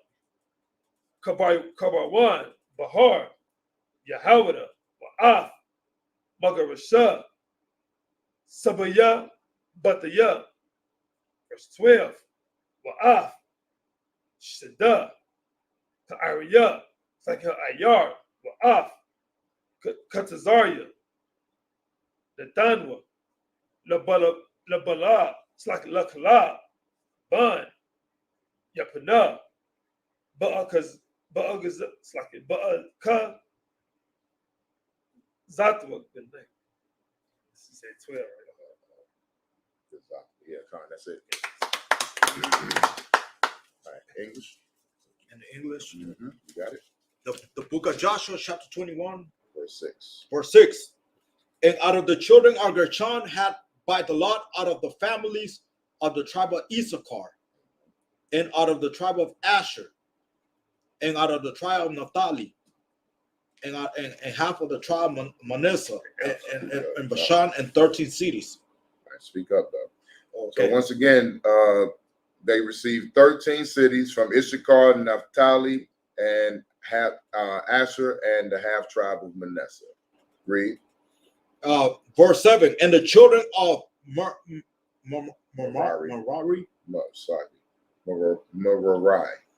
Kabarwan, Bahar, Yahawada, Wa'af, Magarasha, Sabaya, Bataya. Verse 12. Wa'af, Shada, Ka'ariya, it's like Ayar, Wa'af, Katazaria, Natanwa, Labala, it's like Lakala, Ban, Yapana, Ba'akaz, it's like Ba'aka, Zatwa, good name. She said 12, right? Yeah, Con, that's it. All right, English. In the English, You got it. the book of Joshua, chapter 21, Verse 6. verse 6. And out of the children of Gershon had by the lot out of the families of the tribe of Isupk, and out of the tribe of Asher, and out of the tribe of Naphtali, and half of the tribe of Manasseh, and Bashan, and 13 cities. All right, speak up, though. Okay. So once again, they received 13 cities from Issachar, Naphtali, and half Asher, and the half tribe of Manasseh. Read. Verse 7. And the children of Merari,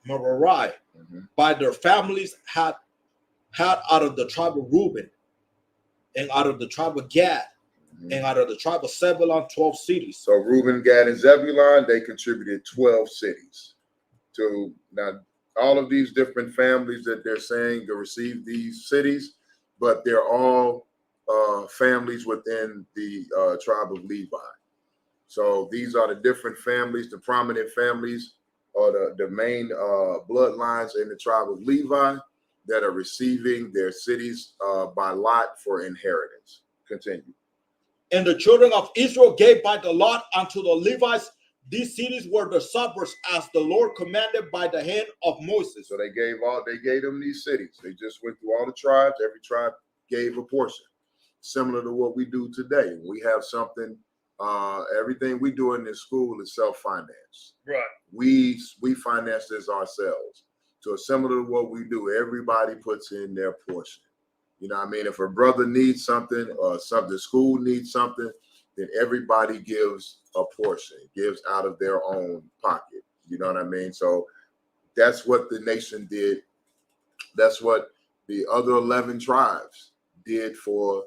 Merari. by their families had out of the tribe of Reuben, and out of the tribe of Gad, and out of the tribe of Zebulun, 12 cities. So Reuben, Gad, and Zebulun, they contributed 12 cities. To now, all of these different families that they're saying to receive these cities, but they're all families within the tribe of Levi. So these are the different families, the prominent families, or the main bloodlines in the tribe of Levi that are receiving their cities by lot for inheritance. Continue. And the children of Israel gave by the lot unto the Levites. These cities were the suburbs as the Lord commanded by the hand of Moses. So they gave them these cities. They just went through all the tribes. Every tribe gave a portion, similar to what we do today. We have something. Everything we do in this school is self-financed. Right. We finance this ourselves. So similar to what we do, everybody puts in their portion. You know what I mean? If a brother needs something or the school needs something, then everybody gives a portion, gives out of their own pocket. You know what I mean? So that's what the nation did. That's what the other 11 tribes did for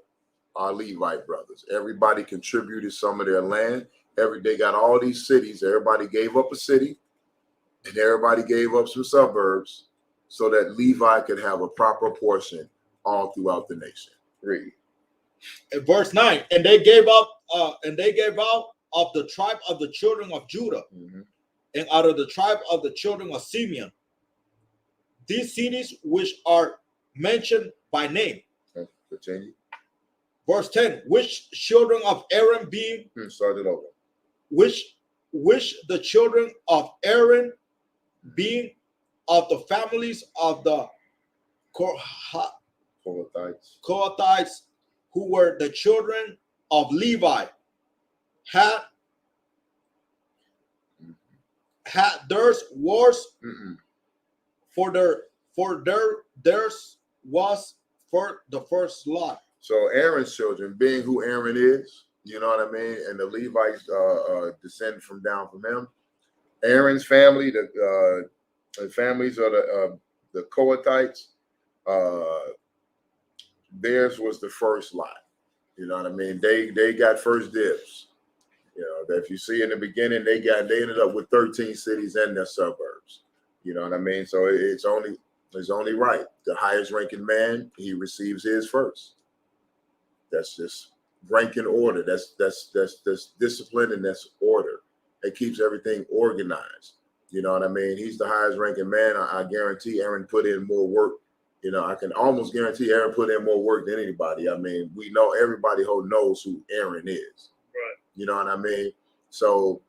our Levite brothers. Everybody contributed some of their land. They got all these cities. Everybody gave up a city, and everybody gave up some suburbs so that Levi could have a proper portion all throughout the nation. Read. In verse 9, and they gave out of the tribe of the children of Judah, and out of the tribe of the children of Simeon, these cities which are mentioned by name. Continue. Verse 10, which children of Aaron being Start it over. which the children of Aaron being of the families of the Kohathites, who were the children of Levi, had theirs was theirs was for the first lot. So Aaron's children, being who Aaron is, you know what I mean, and the Levites descend down from him. Aaron's family, the families of the Kohathites, theirs was the first lot. You know what I mean? They got first dibs. You know, if you see in the beginning, they ended up with 13 cities and their suburbs. You know what I mean? So it's only right. The highest ranking man, he receives his first. That's just ranking order. That's discipline, and that's order. It keeps everything organized. You know what I mean? He's the highest ranking man. I guarantee Aaron put in more work. You know, I can almost guarantee Aaron put in more work than anybody. I mean, we know everybody knows who Aaron is. Right. You know what I mean? So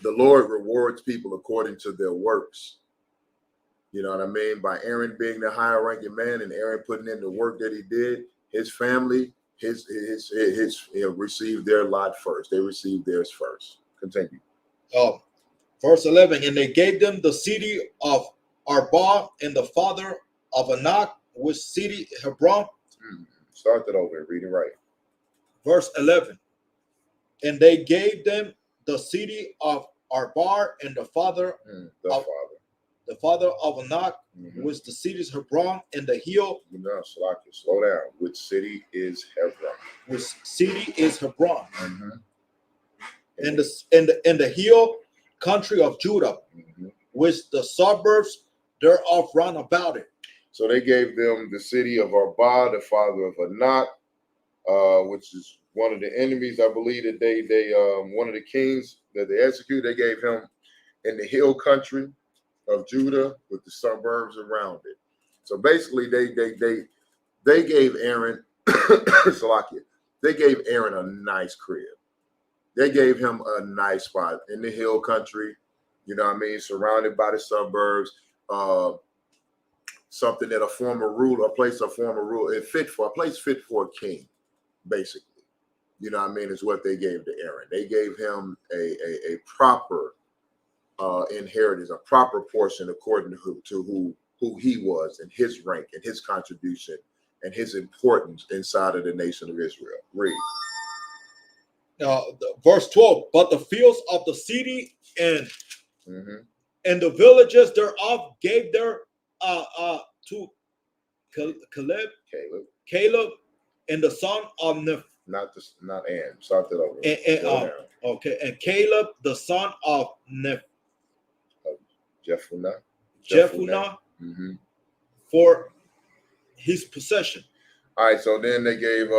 the Lord rewards people according to their works. You know what I mean? By Aaron being the higher ranking man and Aaron putting in the work that he did, his family, his received their lot first. They received theirs first. Continue. Verse 11, and they gave them the city of Arba and the father of Anak, which city Hebron. Start that over and read it right. Verse 11, and they gave them the city of Arba and the father of Anak, which the city is Hebron, and the hill. No, slow down. Which city is Hebron? Which city is Hebron? And the hill country of Judah, which the suburbs thereof round about it. So they gave them the city of Arba, the father of Anak, which is one of the enemies, I believe, that they one of the kings that they executed. They gave him in the hill country of Judah with the suburbs around it. So basically, they gave Aaron Salakia. They gave Aaron a nice crib. They gave him a nice spot in the hill country. You know what I mean? Surrounded by the suburbs. Something that a place of former rule, a place fit for a king, basically. You know what I mean? Is what they gave to Aaron. They gave him a proper inheritance, a proper portion according to who he was and his rank and his contribution and his importance inside of the nation of Israel. Read. Verse 12, but the fields of the city and the villages thereof gave their to Caleb and the son of Start that over. And Caleb the son of Jephunneh for his possession. All right, so then they gave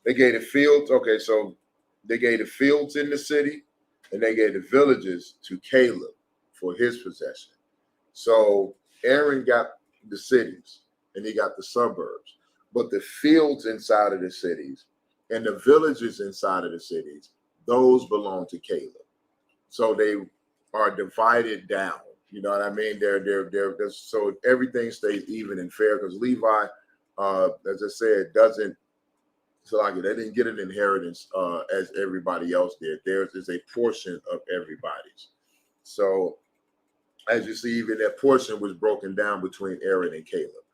the fields. Okay, so they gave the fields in the city, and they gave the villages to Caleb for his possession. So Aaron got the cities, and he got the suburbs, but the fields inside of the cities and the villages inside of the cities, those belong to Caleb. So they are divided down. You know what I mean? They're so everything stays even and fair because Levi, as I said, doesn't. So like they didn't get an inheritance as everybody else did. Theirs is a portion of everybody's. So as you see, even that portion was broken down between Aaron and Caleb.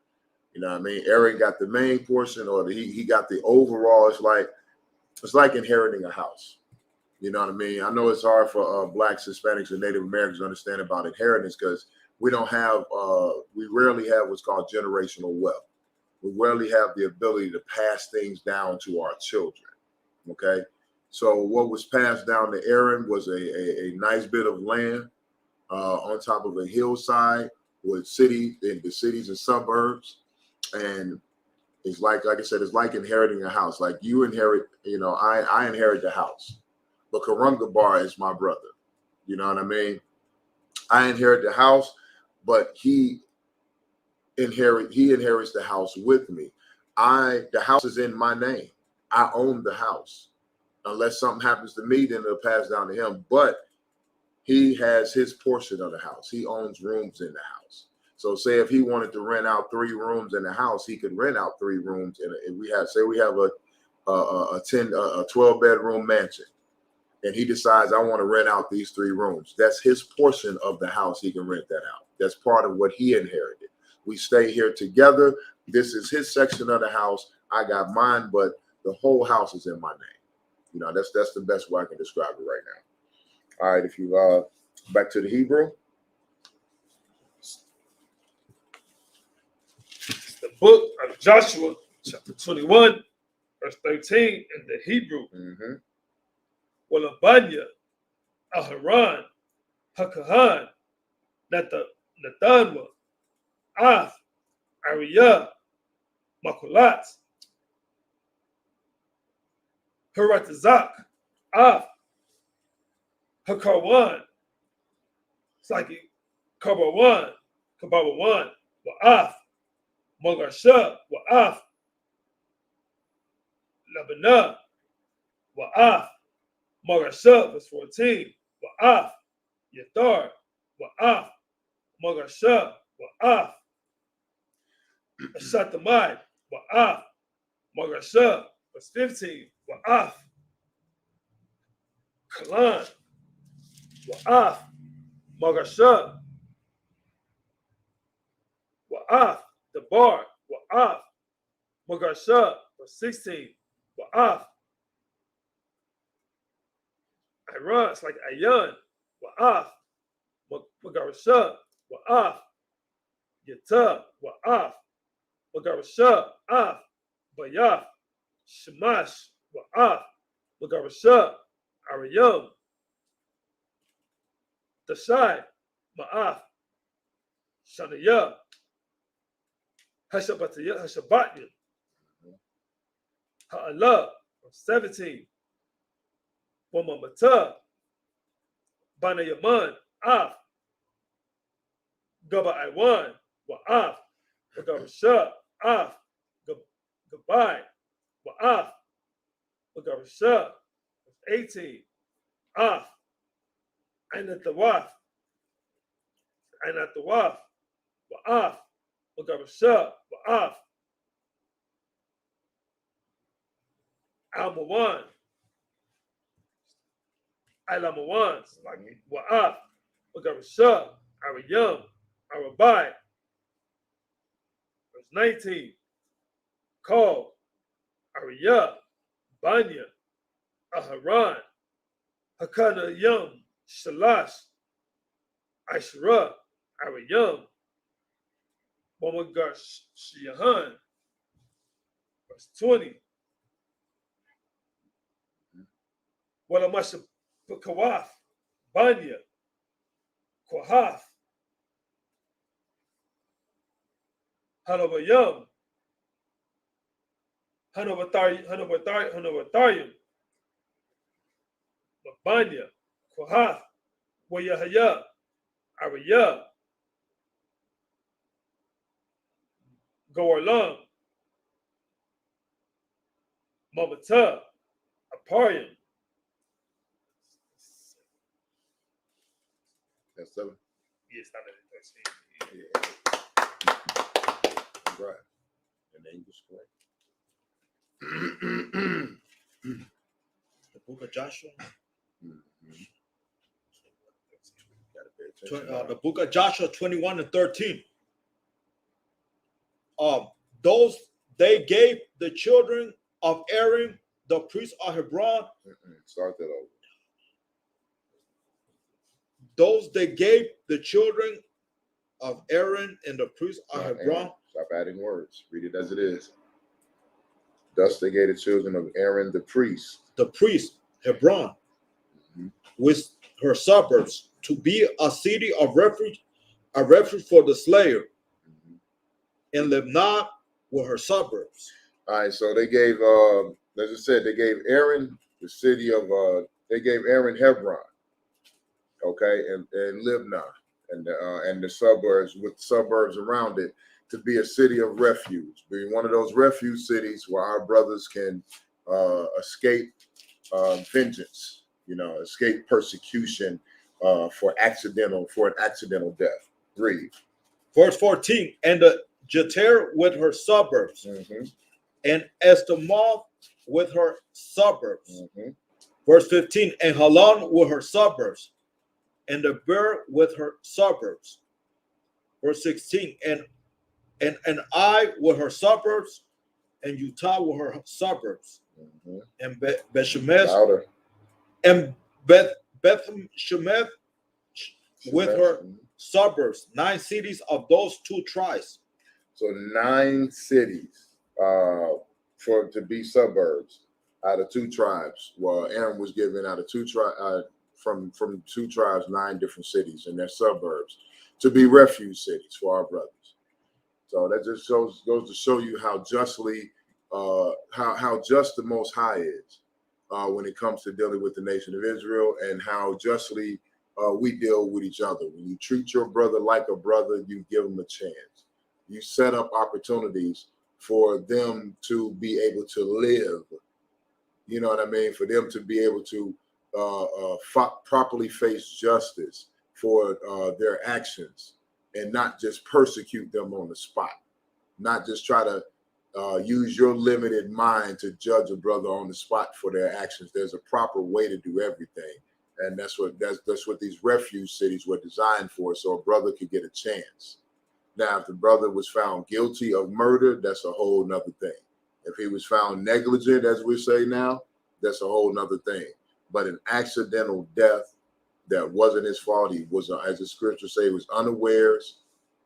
You know what I mean? Aaron got the main portion, or he got the overall. It's like inheriting a house. You know what I mean? I know it's hard for Blacks, Hispanics, and Native Americans to understand about inheritance because we rarely have what's called generational wealth. We rarely have the ability to pass things down to our children. Okay, so what was passed down to Aaron was a nice bit of land on top of a hillside with the cities and suburbs, and it's like I said, it's like inheriting a house. Like you inherit, I inherit the house, but Karunga Bar is my brother. You know what I mean? I inherit the house, but he inherits the house with me. The house is in my name. I own the house. Unless something happens to me, then it'll pass down to him. But he has his portion of the house. He owns rooms in the house. So say if he wanted to rent out 3 rooms in the house, he could rent out 3 rooms. And if we have a 12 bedroom mansion, and he decides I want to rent out these 3 rooms, that's his portion of the house. He can rent that out. That's part of what he inherited. We stay here together. This is his section of the house. I got mine, but the whole house is in my name. That's the best way I can describe it right now. All right, if you back to the Hebrew. The book of Joshua, chapter 21, verse 13 in the Hebrew. Walabanya, Aharon, Hakahan, Nathanwa, Af, Ariyah, Makulat, Haratazak, Af, Hakarwan, Saki, Kabawan, Wa'af, Mogasha, Wa'af, Labanah, Wa'af, Magasha, verse 14. Wa'af, Yathar, Wa'af, Magasha, Wa'af. Shatamai, Wa'af, Magasha, verse 15. Wa'af. Kalan, Wa'af, Magasha, Wa'af. Debar, Wa'af, Magasha, verse 16. Wa'af. Iran, it's like Ayan, Wa'af, Magarasha, Wa'af, Yata, Wa'af, Magarasha, Af, Bayaf, Shamash, Wa'af, Magarasha, Ariyam, Dashai, Ma'af, Shanaya, Hashabataya, Hashabatya, Ha'ala, 17. Wamamata, Bana Yaman, Af, Gaba Iwan, Wa'af, Magarasha, Af, Gabai, Wa'af, Magarasha, 18. Af, Ainatawaf, Wa'af, Magarasha, Wa'af, Al-Mawan, Al-Mawan, Wa'af, Magarasha, Ariyam, Arabai, verse 19. Call, Ariyah, Banya, Aharan, Hakana Yum, Shalash, Ashra, Ariyam, Momagar Shiahan, verse 20. Walamasha Kawaf, Banya, Kohath, Hanabayam, Hanabatarium, Banya, Kohath, Wayahaya, Ariyah, Goarlam, Mamata, Aparium. That's 7. Yes, not at 13. Yeah. Right. And the English correct. The book of Joshua. Gotta pay attention. The book of Joshua 21 and 13. Those they gave the children of Aaron, the priest of Hebron. Start that over. Those they gave the children of Aaron and the priest of Hebron. Stop adding words. Read it as it is. Thus they gave the children of Aaron the priest. The priest, Hebron, with her suburbs, to be a city of refuge, a refuge for the slayer. And Lebanon with her suburbs. All right, so they gave, as I said, they gave Aaron the city of, they gave Aaron Hebron, okay, and Libnah, and the suburbs with suburbs around it to be a city of refuge, be one of those refuge cities where our brothers can escape vengeance, escape persecution for an accidental death. Read. Verse 14, and the Jeter with her suburbs, and Estemoth with her suburbs. Verse 15, and Halon with her suburbs, and the Ber with her suburbs. Verse 16, and I with her suburbs, and Utah with her suburbs, and Beth-Shemesh, and Beth-Shemeth with her suburbs. 9 cities of those 2 tribes. So 9 cities to be suburbs out of 2 tribes. Well, Aaron was given out of 2 tribes from 2 tribes, 9 different cities and their suburbs to be refuge cities for our brothers. So that just goes to show you how justly how just the Most High is when it comes to dealing with the nation of Israel, and how justly we deal with each other. When you treat your brother like a brother, you give him a chance. You set up opportunities for them to be able to live. You know what I mean? For them to be able to properly face justice for their actions and not just persecute them on the spot, not just try to use your limited mind to judge a brother on the spot for their actions. There's a proper way to do everything, and that's what these refuge cities were designed for, so a brother could get a chance. Now, if the brother was found guilty of murder, that's a whole nother thing. If he was found negligent, as we say now, that's a whole nother thing. But an accidental death that wasn't his fault, he was, as the scriptures say, he was unawares,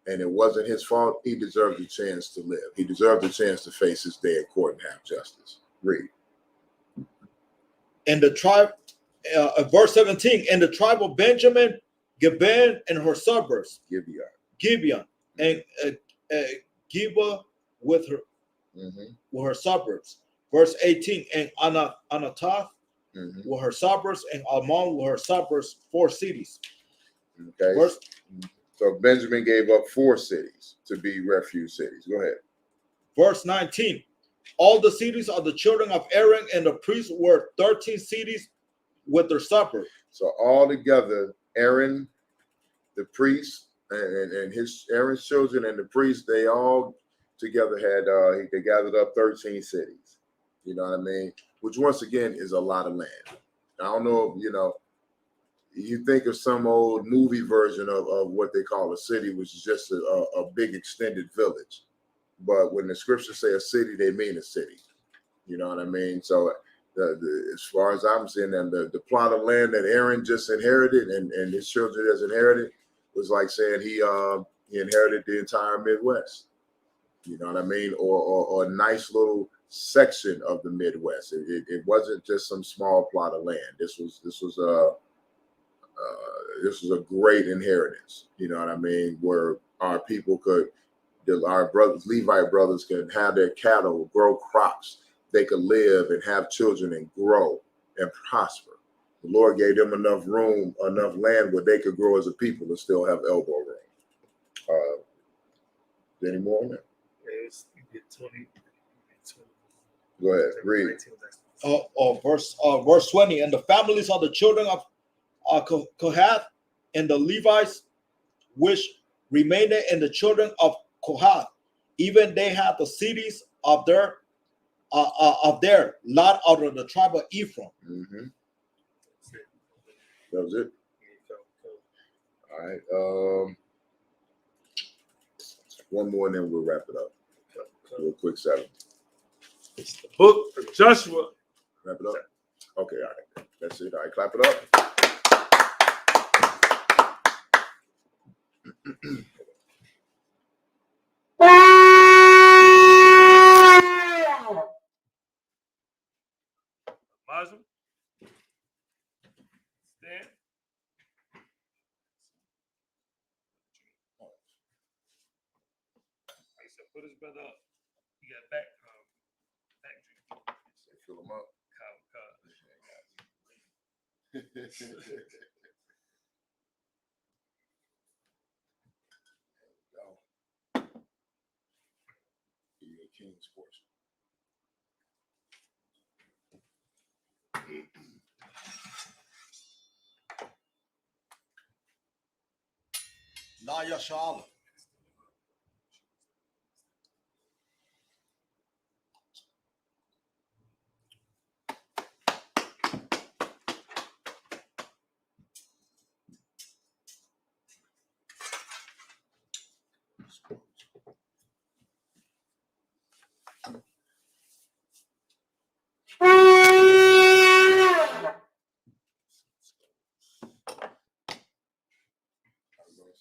and it wasn't his fault, he deserved a chance to live. He deserved a chance to face his day in court and have justice. Read. In the tribe, verse 17, in the tribe of Benjamin, Gibeon and her suburbs, Gibeon and Geba with her suburbs. Verse 18, and Anatoth with her suburbs, and Almon with her suburbs, 4 cities. Okay. So Benjamin gave up 4 cities to be refuge cities. Go ahead. Verse 19, all the cities of the children of Aaron and the priests were 13 cities with their suburbs. So all together, Aaron, the priest, and his Aaron's children and the priests, they all together had they gathered up 13 cities. You know what I mean? Which once again is a lot of land. I don't know, you think of some old movie version of what they call a city, which is just a big extended village. But when the scriptures say a city, they mean a city. You know what I mean? So as far as I'm seeing them, the plot of land that Aaron just inherited and his children just inherited was like saying he inherited the entire Midwest. You know what I mean? Or a nice little section of the Midwest. It wasn't just some small plot of land. This was a great inheritance. You know what I mean? Where our people our brothers, Levite brothers, could have their cattle, grow crops. They could live and have children and grow and prosper. The Lord gave them enough room, enough land where they could grow as a people and still have elbow room. Any more on that? Go ahead, read. Verse 20, and the families of the children of Kohath and the Levites, which remained in the children of Kohath, even they had the cities of their lot out of the tribe of Ephraim. That was it. All right. One more, and then we'll wrap it up. Do a quick 7. It's the book of Joshua. Wrap it up. Okay, all right. That's it. All right, clap it up. Muslim. Stand. I used to put his brother up. He got back drink. Fill him up. King's portion. Naya Shala.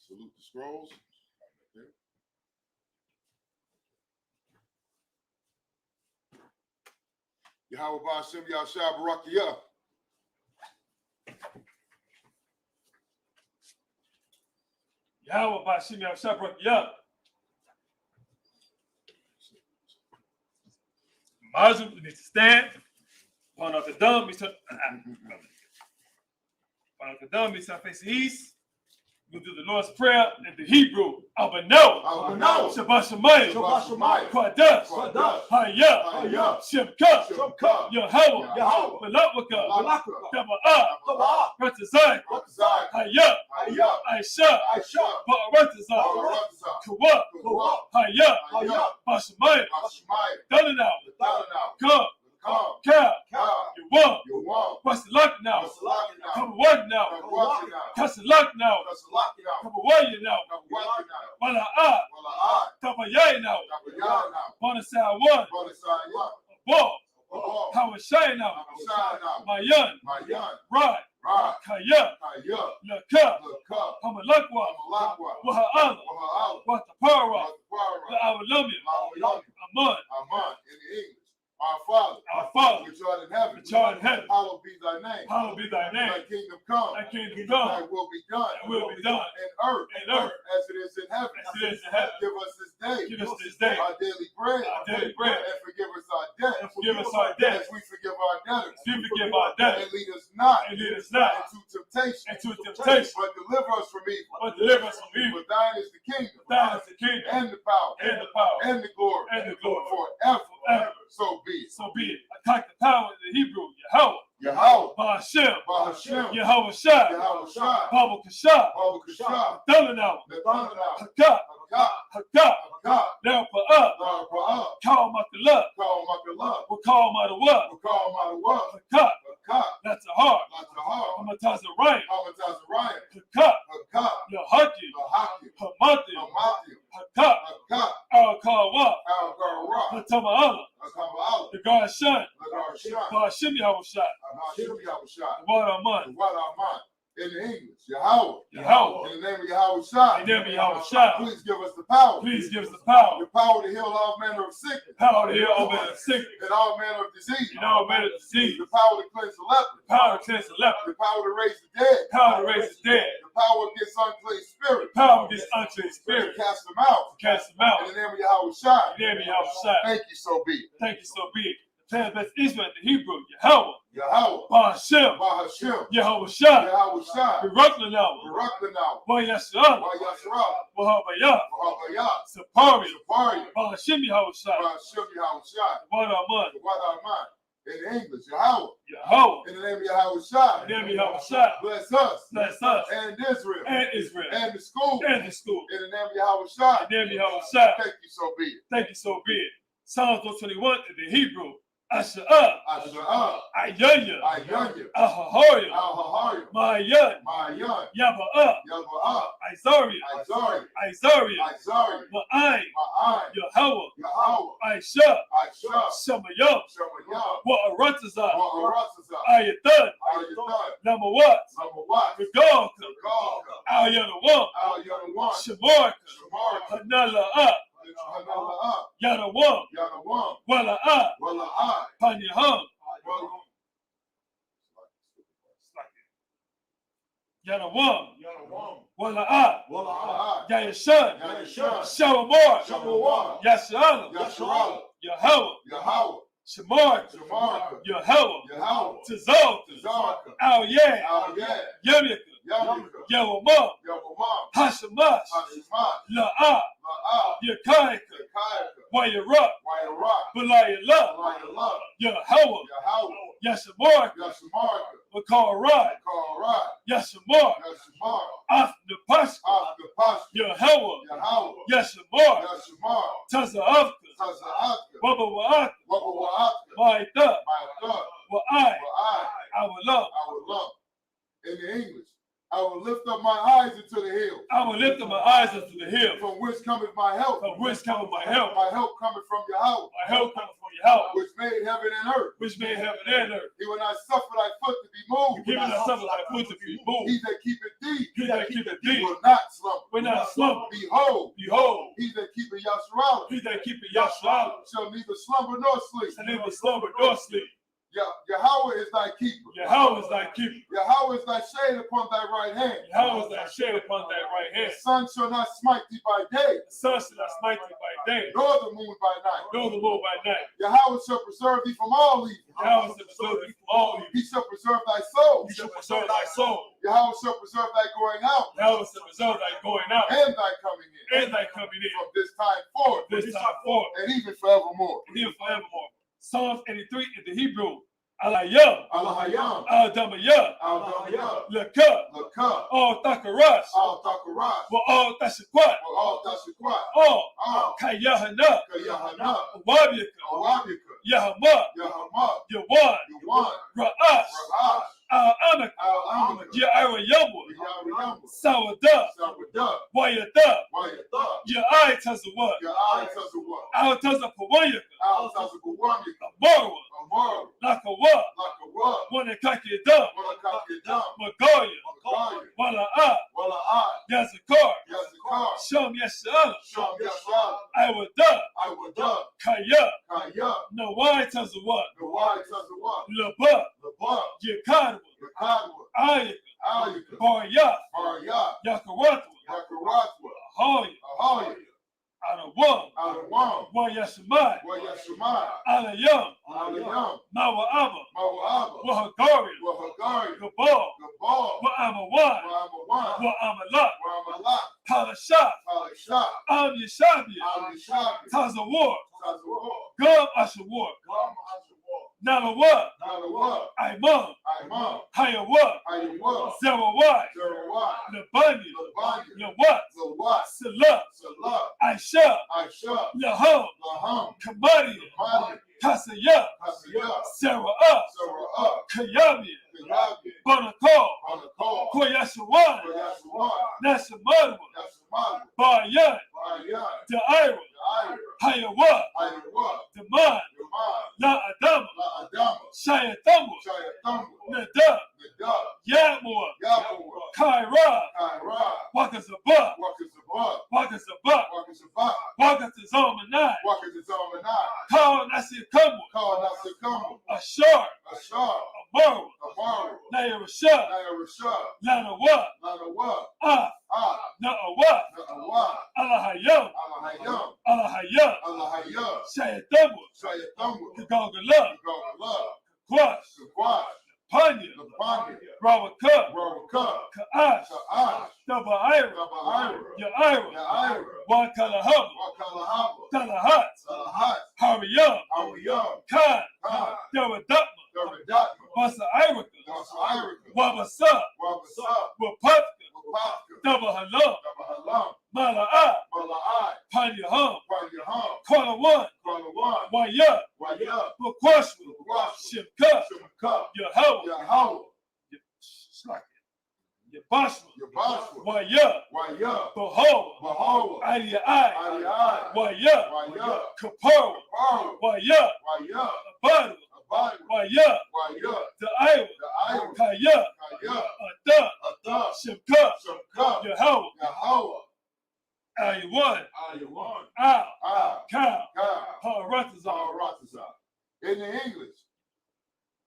Salute the scrolls. Yahweh Ba'ashem Yahshua Barakiyah. Yahweh Ba'ashem Yahshua Barakiyah. Muslim needs to stand. Upon out the dumb, he's face the east. We'll do the Lord's Prayer in the Hebrew. Abano. Abano. Shabbat Shemayim. Shabbat Shemayim. Quadash. Quadash. Hayah. Hayah. Shemka. Shemka. Yahweh. Yahweh. Malawaka. Malawaka. Taba'ah. Taba'ah. Ratazai. Ratazai. Hayah. Hayah. Aisha. Aisha. Ba'aratazai. Ba'aratazai. Kawa. Kawa. Hayah. Hayah. Bashamayim. Bashamayim. Dalanau. Dalanau. Come. Come. Ka. Ka. Yuwam. Yuwam. Basalak now. Basalaki now. Kabawad now. Kabawadi now. Kasalak now. Kasalaki now. Kabawaya now. Kabawadi now. Wala'ah. Wala'ah. Tabayay now. Tabayay now. Bonasai one. Bonasai one. Ball. Ball. Hawashai now. Hawashai now. Mayan. Mayan. Rod. Rod. Kaya. Kaya. Laka. Laka. Hamalakwa. Hamalakwa. Waha'ala. Waha'ala. Watapara. Watapara. La'awalami. La'awalami. Aman. Aman. In the English. Our Father. Our Father. Which art in heaven. Which art in heaven. Hallowed be thy name. Hallowed be thy name. Thy kingdom come. Thy kingdom Thy come. will be done. Thy will be done. In earth. In earth. As it is in heaven. As it is in heaven. Give us this day. Give us this day. Our daily bread. Our daily bread. And forgive us our debts. And forgive us our debts. As we forgive our debtors. We forgive our debtors. And lead us not. And lead us not. Into temptation. Into temptation. But deliver us from evil. But deliver us from evil. For thine is the kingdom. Thine is the kingdom. And the power. And the power. And the glory. And the glory. Forever. Forever. So be it. So be it. Attack the power in the Hebrew. Yahweh. Yahweh. Ba'ashem. Ba'ashem. Yahweh Shai. Yahweh Shai. Baba Kashah. Baba Kashah. Dalanau. Nathanael. Hakah. Hakah. Hakah. Hakah. Narapa'ah. Narapa'ah. Call Makallah. Call Makallah. We'll call Madawa. Call Madawa. Hakah. Hakah. That's a heart. Latahar. Hamatazariah. Hamatazariah. Hakah. Hakah. Yahaki. Lahaki. Hamati. Hamati. Hakah. Hakah. Al-Kawa. Al-Garwa. Hatama'ala. Hatama'ala. The God Shun. Lagar-Shah. Ba'ashem Yahweh Shai. Hashem Yahweh Shai. The water Aman. What am I? In the English, Yahweh. Yahweh. In the name of Yahweh Shai. In the name of Yahweh Shai. Please give us the power. Please give us the power. The power to heal all manner of sickness. Power to heal all manner of sickness. And all manner of disease. And all manner of disease. The power to cleanse the leper. Power to cleanse the leper. The power to raise the dead. Power to raise the dead. The power against unclean spirits. Power against unclean To spirits. cast them out. Cast them out. In the name of Yahweh Shai. In the name of Yahweh Shai. Thank you, so be it. Thank you, so be it. The plan best Israel in the Hebrew. Yahweh. Yahweh. Ba'ashem. Bahashem. Yahweh Shai. Yahweh Shai. Beraklanau. Baraklanau. Ba'yasharah. Wayasharah. Wahabayah. Wahabayah. Sapari. Sapari. Ba'ashem Yahweh Shai. Bahashem Yahweh Shai. Water Aman. What am I? In English, Yahweh. Yahweh. In the name of Yahweh Shai. In the name of Yahweh Shai. Bless us. Bless us. And Israel. And Israel. And the school. And the school. In the name of Yahweh Shai. In the name of Yahweh Shai. Thank you, so be it. Thank you, so be it. Psalms 121 in the Hebrew. Asha'ah. Asha'ah. Ayanya. Ayanya. Ahahoya. Al-Hahari. Ma'ayan. Ma'ayan. Yaba'ah. Yaba'ah. Izaria. Izari. Izaria. Izari. Ma'ayin. Ma'ai. Yahweh. Yahweh. Aisha. Aisha. Shamayah. Shemayah. Wa'aratazah. Wa'aratazah. Ayatan. Ayatan. Lamawat. Samawat. Regalka. Regalka. Al-Yanawam. Al-Yanawan. Shamarka. Shamarka. Hanala'ah. Hanala'ah. Yanawam. Yanawam. Wala'ah. Wala'ah. Panyaham. Yanawam. Yanawam. Wala'ah. Wala'ah. Yayashan. Yayashan. Shawamar. Shawamar. Yashala. Yasharala. Yahweh. Yahweh. Shamarka. Shamarka. Yahweh. Yahweh. Tazalka. Zarka. Al-Yeh. Al-Yeh. Yamika. Yamika. Yawamam. Yawamam. Hashamash. Hashimah. La'ah. La'ah. Yakaika. Yakaika. Wayarak. Wayarah. Belayallah. Layallah. Yahweh. Yahweh. Yashamarka. Yashamarka. Makarai. Karai. Yashamar. Yashamar. Afnapashka. After Yahweh. Yahweh. Yashamar. Yashamar. Taza'afka. Taza'atka. Baba Wa'aka. Wabawa'atka. Ma'ita. Ma'atak. Wa'ai. Wa'ai. Our love. I would love. In the English, I will lift up my eyes into the hills. I will lift up my eyes unto the hill. From which cometh my help? From whence cometh my help? My help cometh from Yahweh. My help cometh from Yahweh, Which made heaven and earth. which made heaven and earth. He will not suffer thy foot to be moved. Give us something like food to be moved. He that keepeth thee. He that keepeth He thee will not slumber. will not slumber. Behold. Behold, He that keepeth Yasharala. he that keepeth Yahshua Shall neither slumber nor sleep. shall neither slumber nor sleep. Yahweh is thy keeper. Yahweh is thy keeper. Yahweh is thy shade upon thy right hand. Yahweh is thy shade upon thy right hand. The sun shall not smite thee by day, The sun shall not smite thee by day, nor the moon by night. nor the moon by night. Yahweh shall preserve thee from all evil. Yahweh shall preserve thee from all evil. He shall preserve thy soul. He shall preserve thy soul. Yahweh shall preserve thy going out Yahweh shall preserve thy going out and thy coming in and thy coming in from this time forth this time forth and even forevermore. and even forevermore. Psalms 83 in the Hebrew. Alayah, Alahayam, Al-Damayah, Al-Dahayah, Lakah, Lakah, Al-Thakarash, Al-Takarat, wa Al-Tashakwat, Al-Tashikwat, Kayahana, Kayahana, Wabiyaka, Awabika, Yahama, Yahamah, Yawan, Yawan, Ra'ash, Ra'ash, Al-Amaka, Al-Amaka, Ya'arayamu, Yahayamu, Sawada, Sawadah, Wayada, Wayatah, Ya'ai Tazawat, Ya'ai-Tazawah, Al-Tazapawayaka, Al-Tazawawamika, Marwa, Amaru, Lakawa, Lakawah, Wanakakidam, Walakakidam, Magaya, Makaya, Wala'a, Wala'ai, Yazakar, Yazikar, Sham Yasha'ala, Sham Yashal, Iwada, Iwadah, Kaya, Kaya, Nawai Tazawat, Nawai-Tazawah, Laba, Labah, Yakadwa, Yakadwa, Ayaka, Ayaka, Baryat, Baryat, Yakaratwa, Yakaratwa, Ahaya, Ahaya, Adawam, Adawam, Wayashamai, Wayashemai, Alayam, Alayam, Mawa'aba, Mawa'aba, Wahagarian, Wahagari, Gabal, Gabal, Wa'amawan, Wa'amawan, Wa'amalat, Wa'amalat, Parashah, Palashah, Am Yeshabia, Al-Yishabi, Tazawar, Tazawah, Gum Ashawar, Gam Ashawah, Nalawa, Nalawa, Imam, Imam, Hayawa, Ayawa, Zerawai, Zerawai, Labanya, Labanya, Lawat, Zawat, Salah, Salah, Aisha, Aisha, Laham, Laham, Kamadia, Madi, Kasaya, Kasiyah, Sarah, Sara'ah, Kayami, Kayabi, Banakal, Banakal, Koyashawan, Koyashawan, Nashamadwa, Yashimali, Bayan, Bayan, Da'ira, Yair, Hayawa, Ayawa, Daman, Yaman, La Adama, La Adama, Shayatamu, Shayatamwa, Nadab, Nadab, Yamua, Yahweh, Kaira, Kaira, Wakazabah, Wakazabah, Wakazabah, Wakazabah, Wakazalmanai, Wakazalmanai, Kal Nasikamu, Kal Nasikamu, Ashar, Ashar, Amaru, Amaru, Nayarashah, Naya Rashad, Lanawa, Lanawa, Ah, Na'awa, Na'awa, Alahayam, Alahayam, Alahayam, Alahayam, Shayatamu, Shayatamwa, Kagala, Gagala, Kwash, Gagwad, Panya, Lapanya, Rawaka, Rawaka, Ka'ash, Ka'ash, Dabaira, Gabaira, Ya'ira, Ya'ira, Wakalahama, Wakalahaba, Talahat, Salahat, Hariyam, Awiyam, Khan, Khan, Daradatma, Daradatma, Basa Irika, Wasairika, Wabasa, Wabasa, Wapaka, Wapaka, Dabahalam, Dabahalam, Mala'a, Mala'ai, Panyaham, Panyaham, Kwalawan, Kwalawan, Waya, Waya, Wakwashwa, Wakwashwa, Shimka, Shemka, Yahweh, Yahweh, Yabashwa, Yabashwa, Waya, Waya, Bahawa, Bahawa, Aliyai, Aliyai, Waya, Waya, Kapara, Kaparu, Waya, Waya, Abadu, Abadu, Waya, Waya, the Iowa, the Iowa, Kaya, Kaya, Ada, Ada, Shimka, Shemka, Yahweh, Yahweh, Aywan, Ayawan, Al, Ah, Kal, Ka, Paratazar, Zaharatazah. In the English,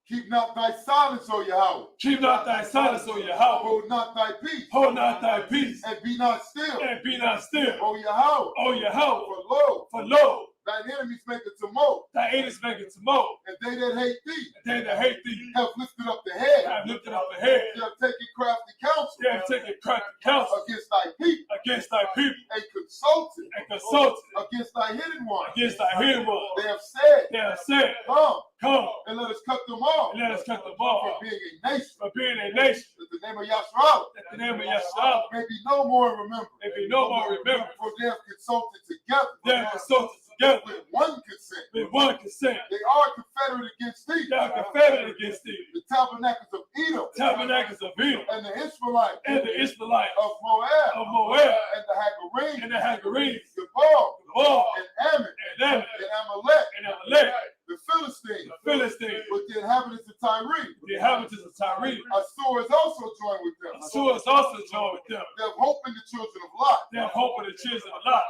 keep not thy silence, O Yahweh. keep not thy silence, O Yahweh, Hold not thy peace. hold not thy peace, And be not still, and be not still, O Yahweh. O Yahweh, For lo, for lo, thine enemies make a tumult, thy enemies make it to mold, and they that hate thee and they that hate thee have lifted up the head. have lifted up the head, They have taken crafty counsel they have taken crafty counsel against thy people, against thy people, and consulted and consulted against thy hidden one. against thy hidden one. They have said, They have said, come, come, and let us cut them off and let us cut them for off being a nation. for being a nation. That the name of Yahshua That the name of Yahshua may be no more remembered. may be no more remembered. For they have consulted together They have consulted together with one consent. with one consent. They are confederate against thee, They are confederate against thee, the tabernacles of Edom, tabernacles of Edom, and the Ishmaelites and the Israelites of Moab, of Moab, and the Hagarenes, and the Hagarenes, Gebal, Gebal, and Ammon, and Ammon, and Amalek, and Amalek, the Philistines, the Philistines, with the inhabitants of Tyre. the inhabitants of Tyre. Assur is also joined with them. Assur is also joined with them. They have hope in the children of Lot. They have hope in the children of Lot.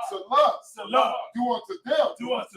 Salah, do unto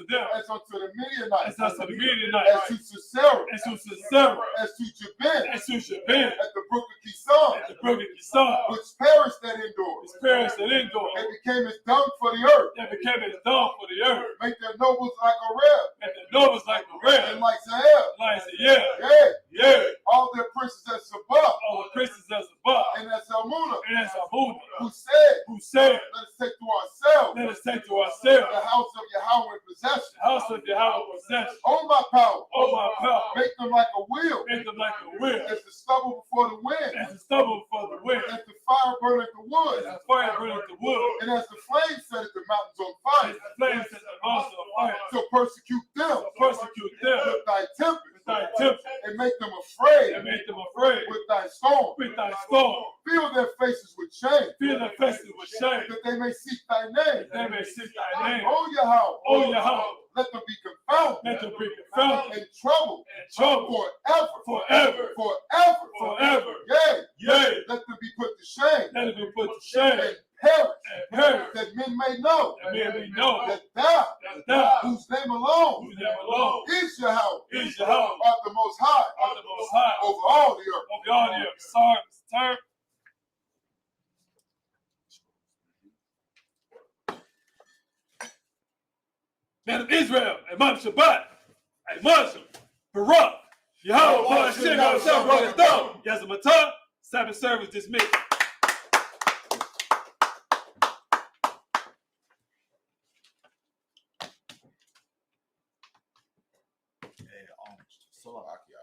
them, As as unto the Midianites, unto the as Midianites, to Sisera, as to Sisera, as to Jabin, as to Jabin, at the brook of Kison, at the brook of Kison, which perished at Endor. his parents that Endor. They became as dung for the earth. They became as dung for the earth. Make their nobles like Oreb, And the nobles like the and red. like Zael. Like yeah, Yeah, yeah. all their princes at Sabbath, All the princes as above. and at Zalmunna, And as Abuna, who said, who said, let us take to ourselves let us take to the ourselves house of Yahweh in possession. the house of Yahweh possession. Oh, my power, Oh my power, make them like a wheel, make them like a wheel, as the stubble before the wind, as the stubble for the wind, as the fire burneth the wood, as the fire burneth the wood, and as the flames setteth the mountains on as fire. the flames set the mountains on fire. So persecute them So persecute them with thy tempest, with thy tempest, and make them afraid and make them afraid with thy storm. with thy storm. Fill their faces with shame, Fill their faces with shame, that they may seek thy name. that they may seek thy name. Oh, Yahweh, Oh Yahweh, let them be confounded let them be confounded and troubled and troubled forever, forever, forever. forever. Yea, Yea, let them be put to shame let them be put to shame and perish, and perish, that men may know that men may know that thou, that thou, whose name alone whose name alone is Yahweh, is Yahweh, art the most high art the most high over all the earth. over all the earth. Sorry, turn. Man of Israel, Imam Shabbat, Muslim, Barak, Yahweh, Hashem, Hashem, Rosh Hashanah, Yazamata, Sabbath service dismissed. Slovakia.